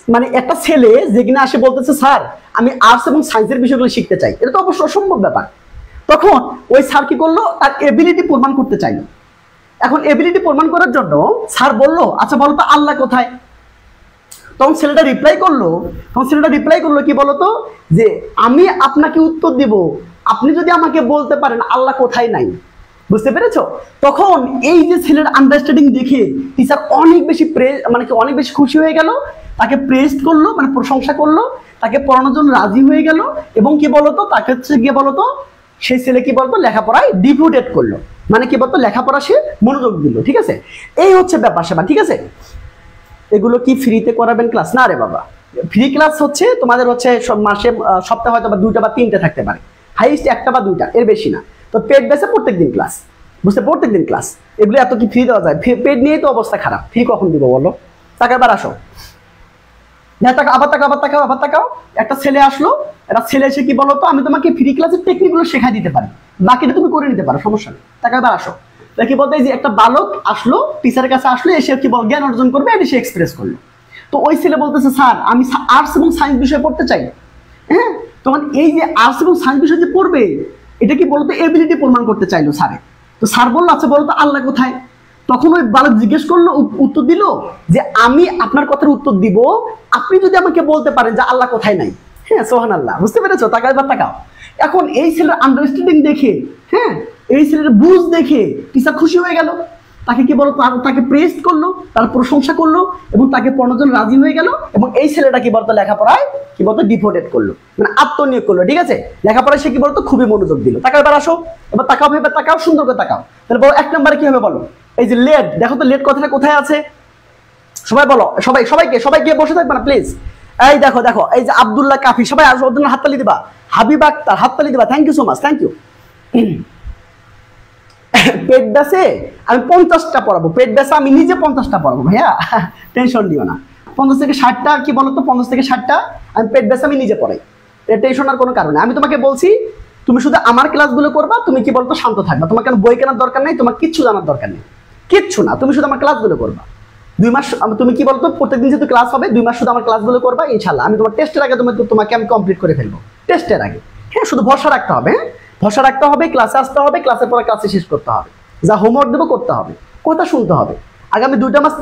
মানে একটা ছেলে যে কিনা আসে বলতেছে স্যার আমি আর্টস এবং সায়েন্সের বিষয়গুলো শিখতে চাই, এটা তো অবশ্য অসম্ভব ব্যাপার। তখন ওই স্যার কি করলো, তার এবিলিটি প্রমাণ করতে চাইলো। এখন এবিলিটি প্রমাণ করার জন্য স্যার বললো আচ্ছা বলো তো আল্লাহ কোথায়? তখন ছেলেটা রিপ্লাই করলো কি বলতো, যে আমি আপনাকে উত্তর দিব আপনি যদি আমাকে বলতে পারেন আল্লাহ কোথায় নাই। বুঝতে পেরেছো? তখন এই যে ছেলের আন্ডারস্ট্যান্ডিং দেখে টিচার অনেক বেশি খুশি হয়ে গেল, তাকে প্রেজ করলো, মানে প্রশংসা করলো, তাকে পড়ানোর জন্য রাজি হয়ে গেল, এবং কি বলতো তাকে হচ্ছে গিয়ে বলতো সেই ছেলে কি বলতো লেখাপড়ায় ডিভোটেড করলো, মানে কি বলতো লেখাপড়া সে মনোযোগ দিল, ঠিক আছে? এই হচ্ছে ব্যাপার সেবা, ঠিক আছে? এগুলো কি ফ্রিতে করাবেন ক্লাস? না রে বাবা, ফ্রি ক্লাস হচ্ছে তোমাদের হচ্ছে মাসে সপ্তাহে হয়তো বা 2টা বা 3টে থাকতে পারে, হাইস্ট 1টা বা 2টা, এর বেশি না। তো পেড বেসে প্রত্যেকদিন ক্লাস, প্রত্যেকদিন ক্লাস। এগুলো এত কি ফ্রি দেওয়া যায়? পেড নিয়েই তো অবস্থা খারাপ, ফ্রি কখন দিব বলো? টাকা এবার আসো, আবার তাকাও। একটা ছেলে আসলো, একটা ছেলে এসে কি বলতো আমি তোমাকে ফ্রি ক্লাসের টেকনিকগুলো শেখাই দিতে পারি, বাকিটা তুমি করে নিতে পারো, সমস্যা নেই। টাকা এবার আসো, কি বলতো এই যে একটা বালক আসলো, টিচারের কাছে আসলো, এসে কি বল জ্ঞান অর্জন করবে, এটা সে এক্সপ্রেস করলো। তো ওই ছেলে বলতেছে স্যার আমি আর্টস এবং সায়েন্স বিষয়ে পড়তে চাই। হ্যাঁ, তখন এই যে আর্টস এবং সায়েন্স বিষয় যে পড়বে, এটা কি বলতো এবিলিটি প্রমাণ করতে চাইলো স্যারে। তো স্যার বললো আচ্ছা বলতো আল্লাহ কোথায়? তখন ওই বালক জিজ্ঞেস করলো, উত্তর দিল যে আমি আপনার কথার উত্তর দিব আপনি যদি আমাকে বলতে পারেন যে আল্লাহ কোথায় নাই। হ্যাঁ, সুবহানাল্লাহ। বুঝতে পেরেছো? তাকাও। এখন এই ছেলের আন্ডারস্ট্যান্ডিং দেখে, হ্যাঁ এই ছেলের বুঝ দেখে টিচার খুশি হয়ে গেল, তাকে কি বলতো তাকে প্রেজ করলো, তার প্রশংসা করলো, এবং তাকে পড়ানোর জন্য রাজি হয়ে গেল, এবং এই ছেলেটা কি বলতো লেখাপড়ায় কি বলতো ডিভোটেড করলো, মানে আত্মনিয়োগ করলো, ঠিক আছে? লেখাপড়ায় সে কি বলতো খুবই মনোযোগ দিল। তাকাও এবার আসো, এবার তাকাও সুন্দর করে তাকাও। তাহলে বলো 1 নম্বরে কি হবে বলো? এই যে লেট, দেখো তো লেট কথাটা কোথায় আছে? সবাই বলো, সবাই গিয়ে বসে থাকবে না প্লিজ। এই দেখো এই যে আব্দুল্লাহ কাফি, সবাই ওদের হাততালি দিবা। হাবিব আক্তার হাততালি দিবা, thank you so much, thank you. Paid ব্যাচে আমি 50টা পড়াবো, পেড ব্যাচে আমি নিজে 50টা পড়াবো ভাইয়া, টেনশন নিও না। 50 থেকে 60টা কি বলতো, 50 থেকে 60টা আমি পেড ব্যাচে আমি নিজে পড়াই, টেনশন আর কোনো কারণে। আমি তোমাকে বলছি তুমি শুধু আমার ক্লাসগুলো করবা, তুমি কি বলতো শান্ত থাকবা, তোমার কোনো বই কেনার দরকার নেই, তোমার কিচ্ছু জানার দরকার নেই, কিচ্ছু না, তুমি শুধু আমার ক্লাসগুলো করবা। 2 মাস তুমি কি বলতো প্রত্যেকদিন যেহেতু ক্লাস হবে, 2 মাস শুধু আমার ক্লাসগুলো করবা, ইনশাআল্লাহ আমি তোমার টেস্টের আগে তোমাকে আমি কমপ্লিট করে ফেলবো, টেস্টের আগে। হ্যাঁ, শুধু ভরসা রাখতে হবে, ভরসা রাখতে হবে, ক্লাসে আসতে হবে, ক্লাসের পরে ক্লাসে শেষ করতে হবে, যা হোমওয়ার্ক দেবো করতে হবে, কথা শুনতে হবে। আগামী 2টা মাস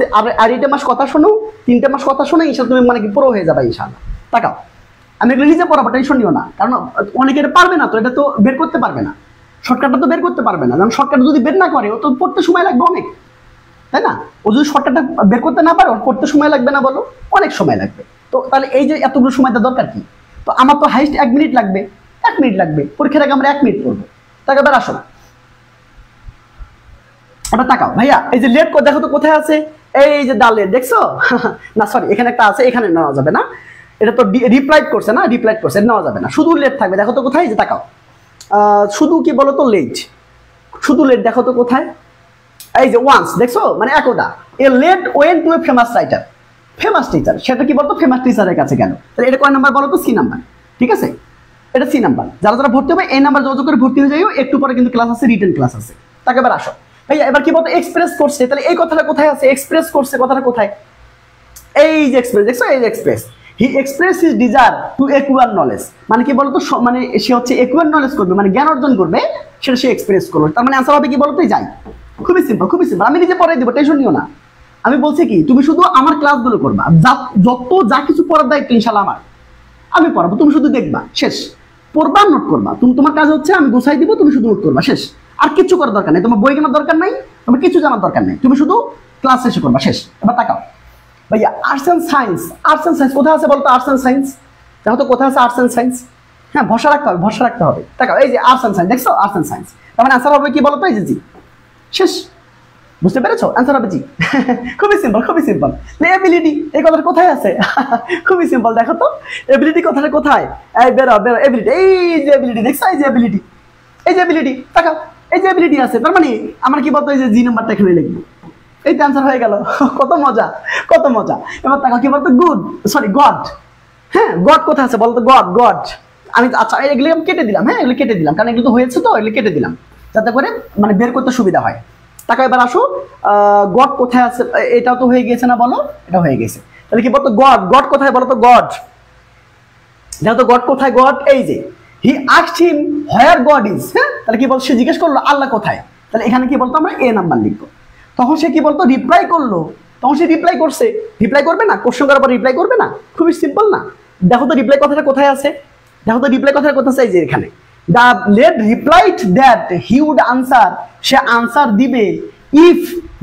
আর 2টা মাস কথা শোনো, 3টা মাস কথা শোনো, ইনশাআল্লাহ তুমি মানে কি পুরো হয়ে যাবে ইনশাআল্লাহ। তাকাও, আমি এগুলো নিজে পড়াবো, টেনশন নিও না, কারণ অনেকে এটা পারবে না, তো এটা তো বের করতে পারবে না, শর্টকাটটা তো বের করতে পারবে না, কারণ শর্টকাট যদি বের না করে ও তো পড়তে সময় লাগবে অনেক, তাই না? ও যদি শর্টকাটটা বের করতে না পারে ওর পড়তে সময় লাগবে না বলো? অনেক সময় লাগবে। তো তাহলে এই যে এতগুলো সময় দেওয়ার দরকার কি? তো আমার তো হাইস্ট 1 মিনিট লাগবে, 1 মিনিট লাগবে, পরীক্ষার আগে আমরা 1 মিনিট করবো। তাকে এবার আসো, এবার তাকাও ভাইয়া, এই যে লেট দেখো তো কোথায় আছে? এই যে দা লেট দেখছো? না সরি, এখানে একটা আছে, এখানে নেওয়া যাবে না, এটা তো রিপ্লাইড করছে না, রিপ্লাইড করছে, নেওয়া যাবে না, শুধু লেট থাকবে। দেখো তো কোথায়, যে তাকাও, শুধু কি বলো তো লেট, শুধু লেট দেখো তো কোথায়? এই যে ওয়ান্স দেখছো, মানে একদা a lad went to a famous writer, famous teacher, সেটা কি বলতো ফেমাস টিচারের কাছে গেল। তাহলে এটা কয় নাম্বার বলো তো? সি নাম্বার, ঠিক আছে? এটা সি নাম্বার। যারা যারা ভর্তি হবে এই নাম্বার যোগাযোগ করে ভর্তি হয়ে যাইও, একটু পরে কিন্তু ক্লাস আছে, রিটেন ক্লাস আছে। তাকে এবার আসো ভাইয়া, এবার কি বলতো এক্সপ্রেস করছে, তাহলে এই কথাটা কোথায় আছে? এক্সপ্রেস করছে কথাটা কোথায়? এই যে এক্সপ্রেস, দেখছো এই যে express, he express his desire to acquire knowledge, মানে কি বলতো মানে সে হচ্ছে একুয়ার নলেজ করবে, মানে জ্ঞান অর্জন করবে, সেটা সে এক্সপ্রেস করলো। তার মানে আনসার হবে কি বলতো? যাই। খুবই সিম্পল, খুবই সিম্পল, আমি নিজে পড়াই দিব, টেনশন নিও না। আমি বলছি কি তুমি শুধু আমার ক্লাসগুলো করবা, যত যা কিছু পড়ার দায়িত্ব ইনশাআল্লাহ আমার, আমি পড়াবো, তুমি শুধু দেখবা, শেষ। পড়বা, নোট করবা, তোমার কাজ হচ্ছে আমি গুছাই দিব, তুমি শুধু নোট করবা, শেষ। আর কিছু করার দরকার নেই, তোমার বই কেনার দরকার নাই, তোমার কিছু জানার দরকার নেই, তুমি শুধু ক্লাস শেষে করবা, শেষ। এবার তাকাও ভাইয়া, arts and science, arts and science কোথায় আছে বলতো? আর্টস অ্যান্ড সায়েন্স, দেখো তো কোথায় আছে আর্টস অ্যান্ড সায়েন্স? হ্যাঁ, ভরসা রাখতে হবে, ভরসা রাখতে হবে। তাকাও এই যে আর্টস অ্যান্ড সায়েন্স, দেখছো আর্টস অ্যান্ড সায়েন্স, তার মানে আনসার হবে কি বলতো? এই যে জি, শেষ। বুঝতে পেরেছো? অ্যান্সার হবে জি। খুবই সিম্পল, খুবই সিম্পল। এবিলিটি এই কথাটা কোথায় আছে? খুবই সিম্পল, দেখো তো এবিলিটি কথাটা কোথায়? এই বেরো বেরো, এবিলিটি, এই যে এবিলিটি, দেখছো এই যে এবিলিটি, এই যে এবিলিটি, তাকাও এই যে এবিলিটি আছে, তার মানে আমার কি বলতো? এই যে জি নাম্বারটা এখানে লিখবো, এই তো অ্যান্সার হয়ে গেল। কত মজা, কত মজা। এবার তাকাও কি বলতো? Good, sorry god. হ্যাঁ, গড কোথায় আছে বলতো? God, god. আমি আচ্ছা এগুলো আমি কেটে দিলাম, হ্যাঁ এগুলো কেটে দিলাম, কারণ এগুলো তো হয়েছে, তো এগুলো কেটে দিলাম যাতে করে মানে বের করতে সুবিধা হয়। টাকা এবার আসো, গড কোথায় আছে? এটাও তো হয়ে গেছে না বলো? এটা হয়ে গেছে, তাহলে কি বলতো? গড, গড কোথায় বলো তো? গড, দেখো তো গড কোথায়? গড এই যে, he asked him where god is. হ্যাঁ, তাহলে কি বলতো? সে জিজ্ঞেস করলো আল্লাহ কোথায়, তাহলে এখানে কি বলতো? আমরা এ নাম্বার লিখবো। তখন সে কি বলতো? রিপ্লাই করলো, তখন সে রিপ্লাই করছে। রিপ্লাই করবে না? কোশ্চেন করার পর রিপ্লাই করবে না? খুবই সিম্পল না? দেখো তো রিপ্লাই কথাটা কোথায় আছে, দেখো তো রিপ্লাই কথাটা কোথায় আছে? এই যে এখানে, the lad replied that he would answer, সে আনসার দিবে, ইফ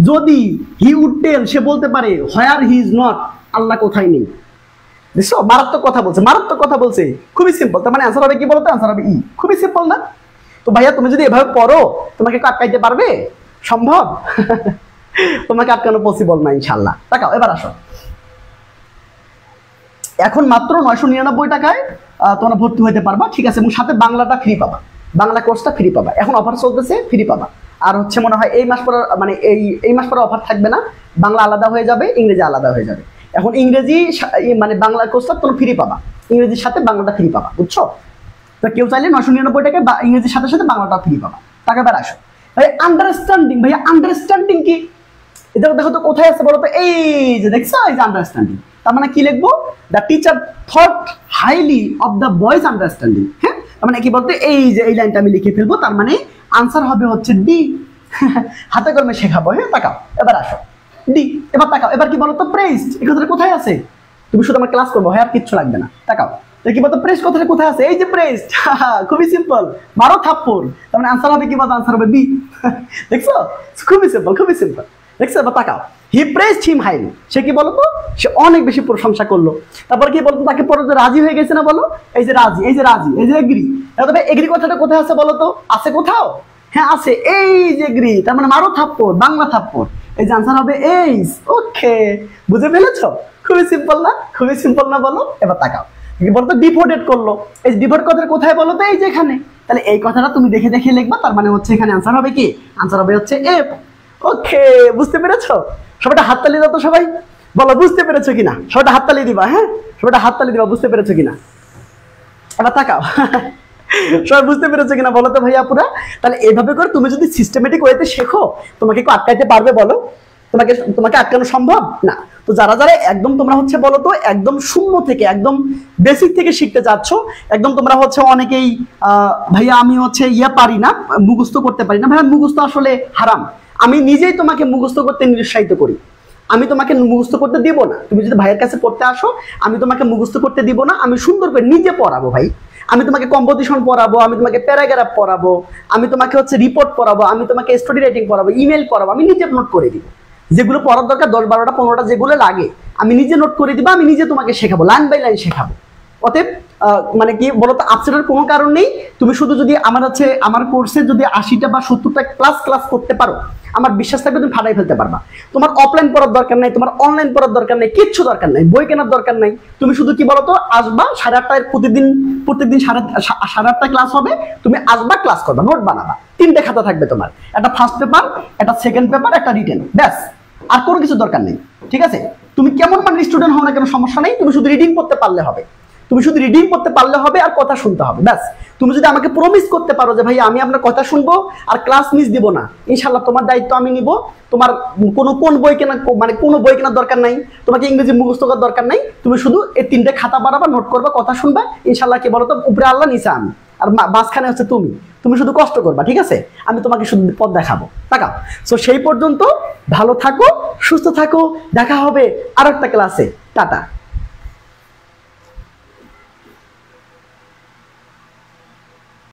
যদি, হি উড টেল, সে বলতে পারে, হোয়ার হি ইজ নট, আল্লাহ কোথায় নেই। দেখছো মারাত্মক কথা বলছে, মারাত্মক কথা বলছে। খুবই সিম্পল, তার মানে আনসার হবে কি বলতো? আনসার হবে ই। খুবই সিম্পল না? তো ভাইয়া তুমি যদি এভাবে পড়ো, তোমাকে আটকাইতে পারবে? সম্ভব? তোমাকে আটকানো পসিবল না ইনশাল্লাহ। তাকাও এবার আসো, এখন মাত্র 999 টাকায় তোমরা ভর্তি হইতে পারবা, ঠিক আছে, এবং সাথে বাংলাটা ফ্রি পাবা, বাংলা কোর্সটা ফ্রি পাবা। এখন অফার চলতেছে, ফ্রি পাবা। আর হচ্ছে মনে হয় এই মাস পর, মানে এই মাস পরে অফার থাকবে না, বাংলা আলাদা হয়ে যাবে, ইংরেজি আলাদা হয়ে যাবে। এখন ইংরেজি মানে বাংলা কোর্সটা তোমরা ফ্রি পাবা, ইংরেজির সাথে বাংলাটা ফ্রি পাবা, বুঝছো? তো কেউ চাইলে 999 টাকায় ইংরেজির সাথে সাথে বাংলাটা ফ্রি পাবা। টাকা বের আসো ভাই। আন্ডারস্ট্যান্ডিং, ভাইয়া আন্ডারস্ট্যান্ডিং কি? এটা দেখো তো কোথায় আছে বলো তো? এই যে দেখছো, এই যে আন্ডারস্ট্যান্ডিং, তার মানে কি লিখবো? The teacher thought highly of the boys understanding. হ্যাঁ, তার মানে কি বলতে? এই যে এই লাইনটা আমি লিখে ফেলবো, তার মানে আনসার হবে হচ্ছে ডি। হাতে কলমে শেখাবো। হ্যাঁ, তাকাও এবার আসো, ডি। এবার তাকাও, এবার কি বলতো? প্রেসড, এই কথাটা কোথায় আছে? তুমি শুধু আমার ক্লাস করবো, হ্যাঁ আর কিচ্ছু লাগবে না। তাকাও কি বলতো? প্রেস কথাটা কোথায় আছে? এই যে প্রেসড। খুবই সিম্পল, মারো থাপ্পড়, তার মানে আনসার হবে কি বলতো? আনসার হবে বি। দেখছো, খুবই সিম্পল, খুবই সিম্পল। দেখছো? এবার তাকাও, হি প্রেসড হিম হাইলি, সে কি বলতো? সে অনেক বেশি প্রশংসা করলো। তারপর কি বলতো? তাকে পরে রাজি হয়ে গেছে না বলো? এই যে রাজি, এই যে রাজি, এই যে এগ্রি। তবে এগ্রি কথাটা কোথায় আছে বলতো? আছে কোথাও? হ্যাঁ আছে, এই যে এগ্রি, তার মানে মারো থাপ্পড়, বাংলা থাপ্পড়। এই যে আনসার হবে এইস। ওকে, বুঝে ফেলেছো? খুবই সিম্পল না? খুবই সিম্পল না বলো? এবার তাকাও, কি বলতো? ডিভোটেড করলো। এই ডিভোট কথাটা কোথায় বলো তো? এই যে এখানে। তাহলে এই কথাটা তুমি দেখে দেখে লিখবা, তার মানে হচ্ছে এখানে আনসার হবে কি? আনসার হবে হচ্ছে এফ। ওকে, বুঝতে পেরেছো? সবাইটা হাততালি দাও তো সবাই, বলো বুঝতে পেরেছো কিনা? সবাইটা হাততালি দিবা। হ্যাঁ, সবাইটা হাততালি দিবা, বুঝতে পেরেছো কিনা? এবার তাকাও, সবাই বুঝতে পেরেছো কিনা বলো তো ভাইয়া পুরা? তাহলে এইভাবে করে তুমি যদি সিস্টেমেটিক ওয়েতে শেখো, তোমাকে কেউ আটকাইতে পারবে বলো? তোমাকে আটকানো সম্ভব না। তো যারা যারা একদম তোমরা হচ্ছে বলো তো একদম শূন্য থেকে, একদম বেসিক থেকে শিখতে চাচ্ছ, একদম তোমরা হচ্ছে অনেকেই ভাইয়া আমি হচ্ছে পারি না, মুখস্থ করতে পারি না। ভাইয়া মুখস্থ আসলে হারাম। আমি নিজেই তোমাকে মুখস্থ করতে নিরুৎসাহিত করি, আমি তোমাকে মুখস্থ করতে দিব না। তুমি যদি ভাইয়ের কাছে পড়তে আসো, আমি তোমাকে মুখস্থ করতে দিব না, আমি সুন্দর করে নিজে পড়াবো ভাই। আমি তোমাকে কম্পোজিশন পড়াবো, আমি তোমাকে প্যারাগ্রাফ পড়াবো, আমি তোমাকে হচ্ছে রিপোর্ট পড়াবো, আমি তোমাকে স্টোরি রাইটিং পড়াবো, ইমেল পড়াবো, আমি নিজে নোট করে দিব। যেগুলো পড়ার দরকার 10, 12টা 15টা যেগুলো লাগে আমি নিজে নোট করে দিব, আমি নিজে তোমাকে শেখাবো, লাইন বাই লাইন শেখাবো। অতএব মানে কি বলতো, আপসেটের কোনো কারণ নেই। তুমি শুধু যদি আমার কোর্সে যদি 80টা বা 70টা প্লাস ক্লাস করতে পারো, আমার বিশ্বাস থাকবে তুমি ফাটাই ফেলতে পারবা। তোমার অফলাইন পড়ার দরকার নাই, তোমার অনলাইন পড়ার দরকার নাই, কিচ্ছু দরকার নাই, বই কেনার দরকার নাই। তুমি শুধু কি বলতো আসবা 8:30টায়, প্রত্যেকদিন 8:30টা ক্লাস হবে। তুমি আসবা, ক্লাস করবা, নোট বানাবা, 3টে খাতা থাকবে তোমার, একটা ফার্স্ট পেপার, একটা সেকেন্ড পেপার, একটা রিটেন, ব্যাস। আর কোনো কিছু দরকার নেই, ঠিক আছে? তুমি কেমন মানে স্টুডেন্ট হও না কেন সমস্যা নেই, তুমি শুধু রিডিং করতে পারলে হবে। তুমি শুধু রিডিং করতে পারলে হবে আর কথা শুনতে হবে, ব্যাস। তুমি যদি আমাকে প্রমিস করতে পারো যে ভাই আমি আপনার কথা শুনবো আর ক্লাস মিস দিব না, ইনশাল্লাহ তোমার দায়িত্ব আমি নিব। তোমার কোন বই কেনা, মানে কোনো বই কেনার দরকার নাই, তোমাকে ইংরেজি মুখস্থ করার দরকার নাই, তুমি শুধু এই 3টে খাতা বাড়াবা, নোট করবা, কথা শুনবা, ইনশাল্লাহ কি বলো তো, উপরে আল্লাহ নিচে আমি, আর মাঝখানে হচ্ছে তুমি শুধু কষ্ট করবা, ঠিক আছে? আমি তোমাকে শুধু পথ দেখাবো, তাকাও। সো সেই পর্যন্ত ভালো থাকো, সুস্থ থাকো, দেখা হবে আরেকটা ক্লাসে, টাটা।